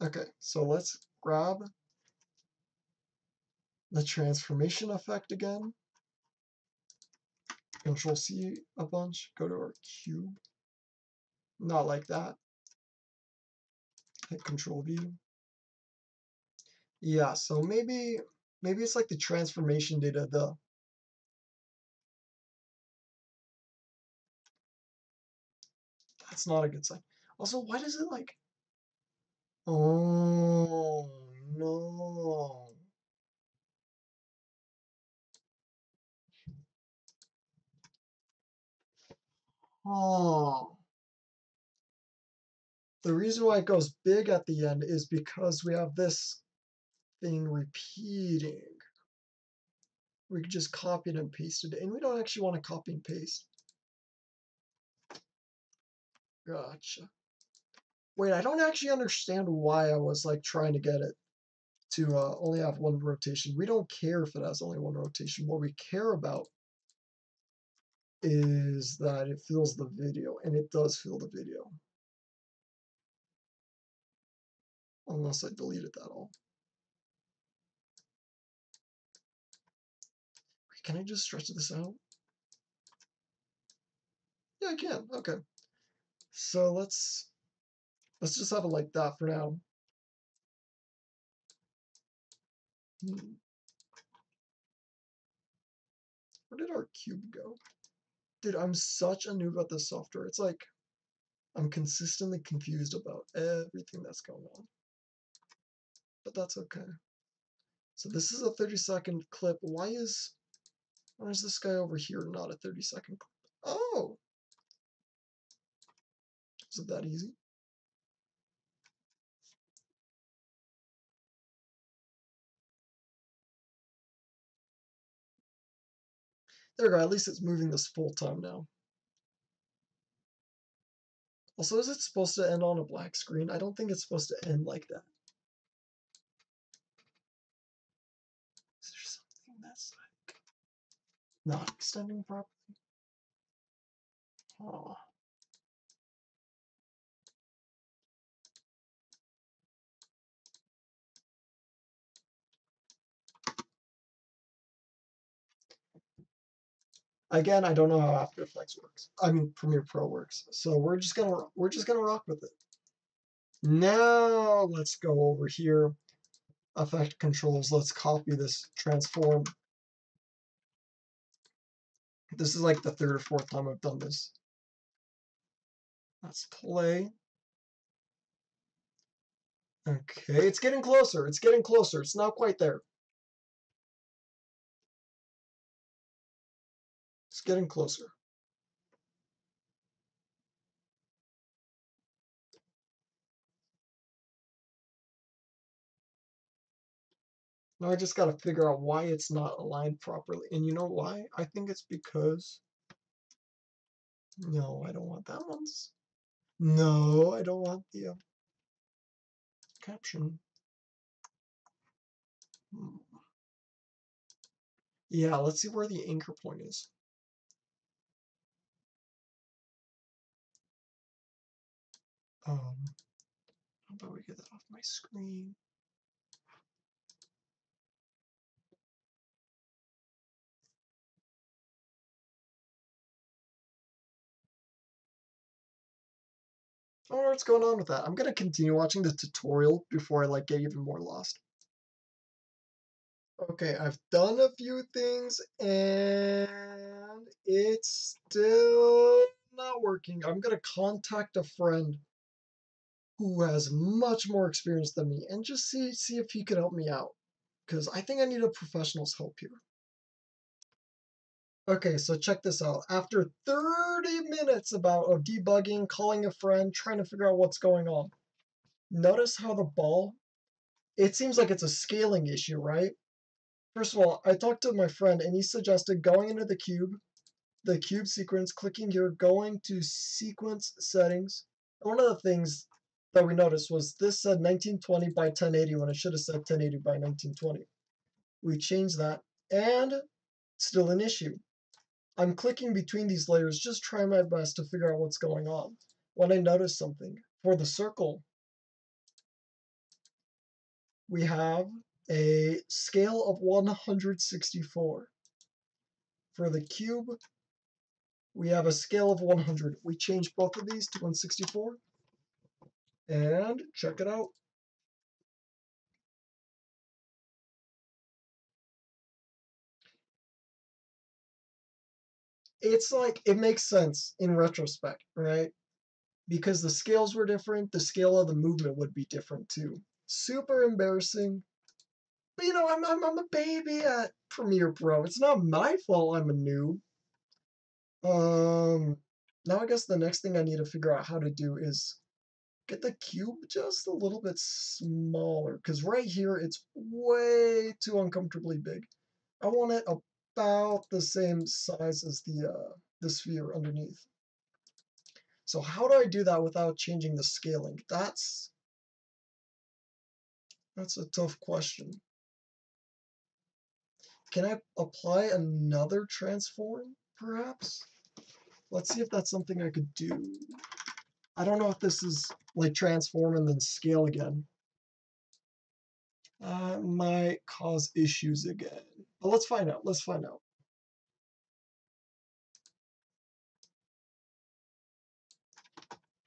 Okay, so let's grab the transformation effect again. Control C a bunch. Go to our cube. Not like that. Hit Control V. Yeah, so maybe it's like the transformation data. That's not a good sign. Also, why does it like? Oh no. Oh. The reason why it goes big at the end is because we have this thing repeating. We could just copy it and paste it, and we don't actually want to copy and paste. Gotcha. Wait, I don't actually understand why I was like trying to get it to only have one rotation. We don't care if it has only one rotation. What we care about is that it fills the video, and it does fill the video. Unless I deleted that all. Can I just stretch this out? Yeah, I can. Okay. So let's just have it like that for now. Where did our cube go? Dude, I'm such a noob at this software. It's like I'm consistently confused about everything that's going on. But that's okay. So this is a 30-second clip. Why is this guy over here not a 30-second clip? Oh! Is it that easy? There we go. At least it's moving this full time now. Also, is it supposed to end on a black screen? I don't think it's supposed to end like that. Is there something that's like not extending properly? Oh. Again, I don't know how After Effects works. I mean, Premiere Pro works. So we're just gonna rock with it. Now let's go over here. Effect controls. Let's copy this transform. This is like the third or fourth time I've done this. Let's play. Okay, it's getting closer. It's getting closer. It's not quite there. It's getting closer. Now I just got to figure out why it's not aligned properly. And you know why? I think it's because... No, I don't want that one. No, I don't want the caption. Yeah, let's see where the anchor point is. How about we get that off my screen? I don't know what's going on with that. I'm gonna continue watching the tutorial before I like get even more lost. Okay, I've done a few things and it's still not working. I'm gonna contact a friend who has much more experience than me and just see if he can help me out. Because I think I need a professional's help here. Okay, so check this out. After 30 minutes of debugging, calling a friend, trying to figure out what's going on, notice how the ball, it seems like it's a scaling issue, right? First of all, I talked to my friend and he suggested going into the cube sequence, clicking here, going to sequence settings. And one of the things that we noticed was this said 1920 by 1080 when it should have said 1080 by 1920. We changed that and still an issue. I'm clicking between these layers, just trying my best to figure out what's going on. When I notice something, for the circle, we have a scale of 164. For the cube, we have a scale of 100. We change both of these to 164, and check it out. It's like, it makes sense in retrospect, right? Because the scales were different, the scale of the movement would be different too. Super embarrassing. But you know, I'm a baby at Premiere Pro. It's not my fault I'm a noob. Now I guess the next thing I need to figure out how to do is get the cube just a little bit smaller. Because right here, it's way too uncomfortably big. I want it about the same size as the sphere underneath. So how do I do that without changing the scaling? That's a tough question. Can I apply another transform, perhaps? Let's see if that's something I could do. I don't know if this is like transform and then scale again. Might cause issues again. But let's find out. Let's find out.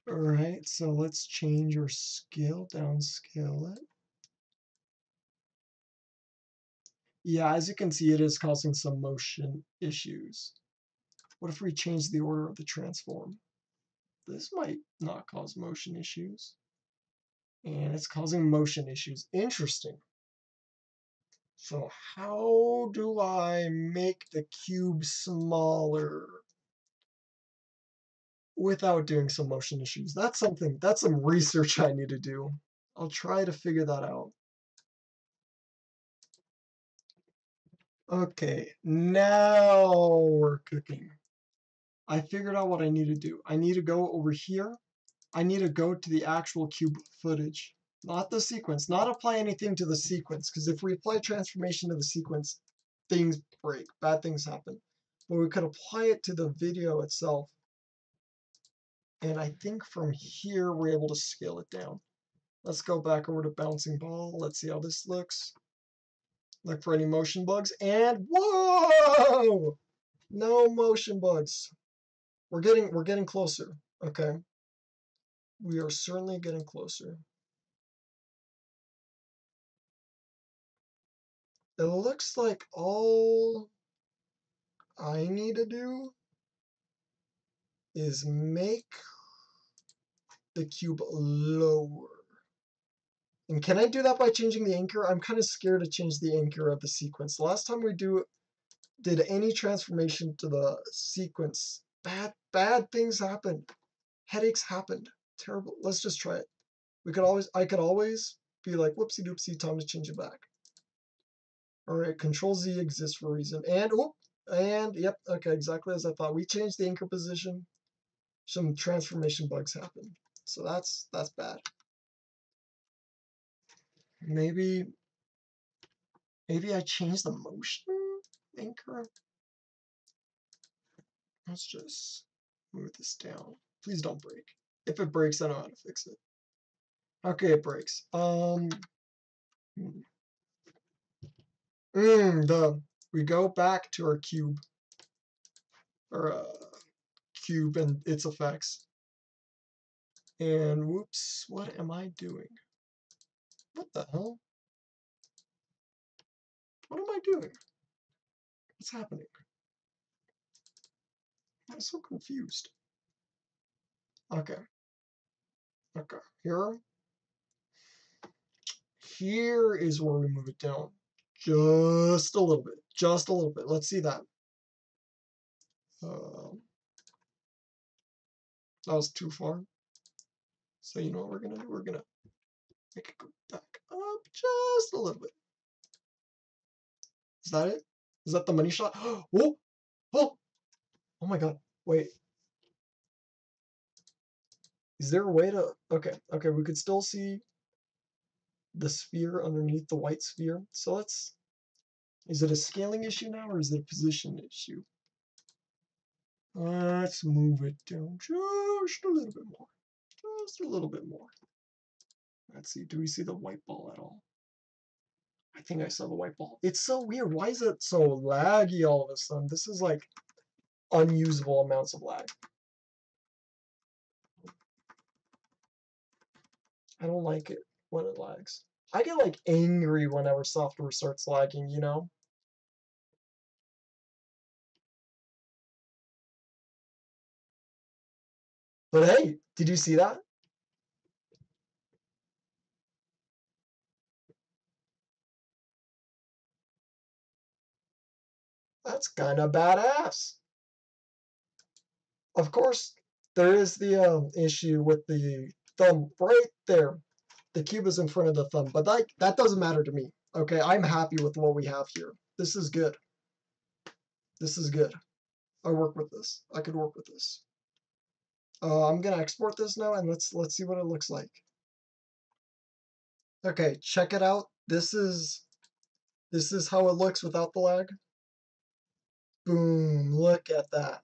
All right, so let's change our scale, downscale it. Yeah, as you can see, it is causing some motion issues. What if we change the order of the transform? This might not cause motion issues. And it's causing motion issues. Interesting. So how do I make the cube smaller without doing some motion issues? That's some research I need to do. I'll try to figure that out. Okay, now we're cooking. I figured out what I need to do. I need to go over here. I need to go to the actual cube footage, not the sequence, not apply anything to the sequence, because if we apply transformation to the sequence, things break, bad things happen. But we could apply it to the video itself. And I think from here, we're able to scale it down. Let's go back over to bouncing ball. Let's see how this looks. Look for any motion bugs. And whoa! No motion bugs. We're getting closer. Okay. We are certainly getting closer. It looks like all I need to do is make the cube lower. And can I do that by changing the anchor? I'm kind of scared to change the anchor of the sequence. The last time we did any transformation to the sequence, bad things happened. Headaches happened. Terrible. Let's just try it. I could always be like, whoopsie doopsie, time to change it back. All right, Control Z exists for a reason. And yep, okay, exactly as I thought. We changed the anchor position. Some transformation bugs happen. So that's bad. Maybe I changed the motion anchor. Let's just move this down. Please don't break. If it breaks, I know how to fix it. Okay, it breaks. We go back to our cube, or cube and its effects. And whoops, what am I doing? What the hell? What am I doing? What's happening? I'm so confused. Okay. Okay. Here is where we move it down. Just a little bit. Just a little bit. Let's see that. That was too far. So you know what we're gonna do? We're gonna make it go back up just a little bit. Is that it? Is that the money shot? Oh! Oh! Oh my god. Wait. Is there a way to... Okay, okay, we could still see the sphere underneath the white sphere. So let's... Is it a scaling issue now, or is it a position issue? Let's move it down just a little bit more. Just a little bit more. Let's see, do we see the white ball at all? I think I saw the white ball. It's so weird. Why is it so laggy all of a sudden? This is like unusable amounts of lag. I don't like it when it lags. I get like angry whenever software starts lagging, you know? But hey, did you see that? That's kind of badass. Of course, there is the issue with the thumb right there. The cube is in front of the thumb, but that doesn't matter to me. Okay, I'm happy with what we have here. This is good. This is good. I work with this. I could work with this. I'm gonna export this now, and let's see what it looks like. Okay, check it out. This is how it looks without the lag. Boom! Look at that.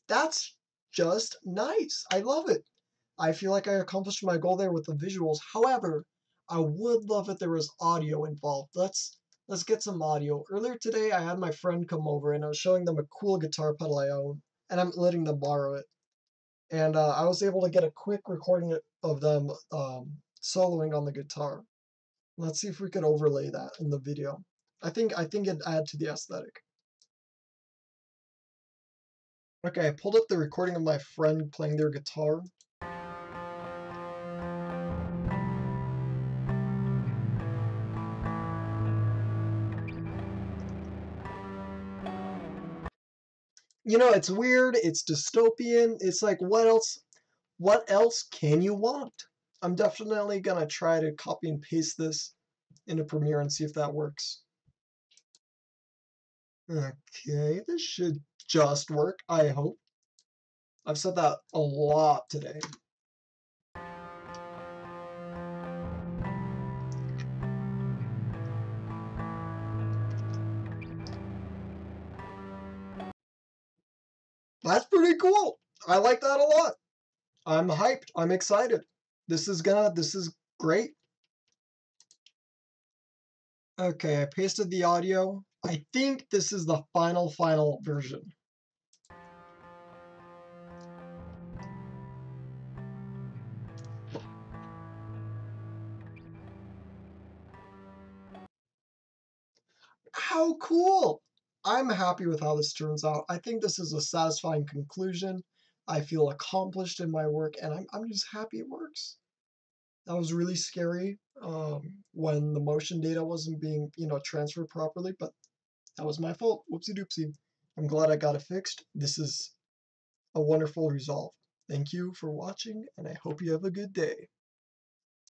That's just nice. I love it. I feel like I accomplished my goal there with the visuals. However, I would love if there was audio involved. Let's get some audio. Earlier today, I had my friend come over and I was showing them a cool guitar pedal I own, and I'm letting them borrow it. And I was able to get a quick recording of them soloing on the guitar. Let's see if we could overlay that in the video. I think it'd add to the aesthetic. Okay, I pulled up the recording of my friend playing their guitar. You know, it's weird, it's dystopian, it's like, what else can you want? I'm definitely gonna try to copy and paste this into Premiere and see if that works. Okay, this should just work, I hope. I've said that a lot today. That's pretty cool. I like that a lot. I'm hyped. I'm excited. This is great. Okay, I pasted the audio. I think this is the final version. How cool! I'm happy with how this turns out. I think this is a satisfying conclusion. I feel accomplished in my work, and I'm just happy it works. That was really scary when the motion data wasn't being, transferred properly, but that was my fault. Whoopsie doopsie. I'm glad I got it fixed. This is a wonderful resolve. Thank you for watching, and I hope you have a good day.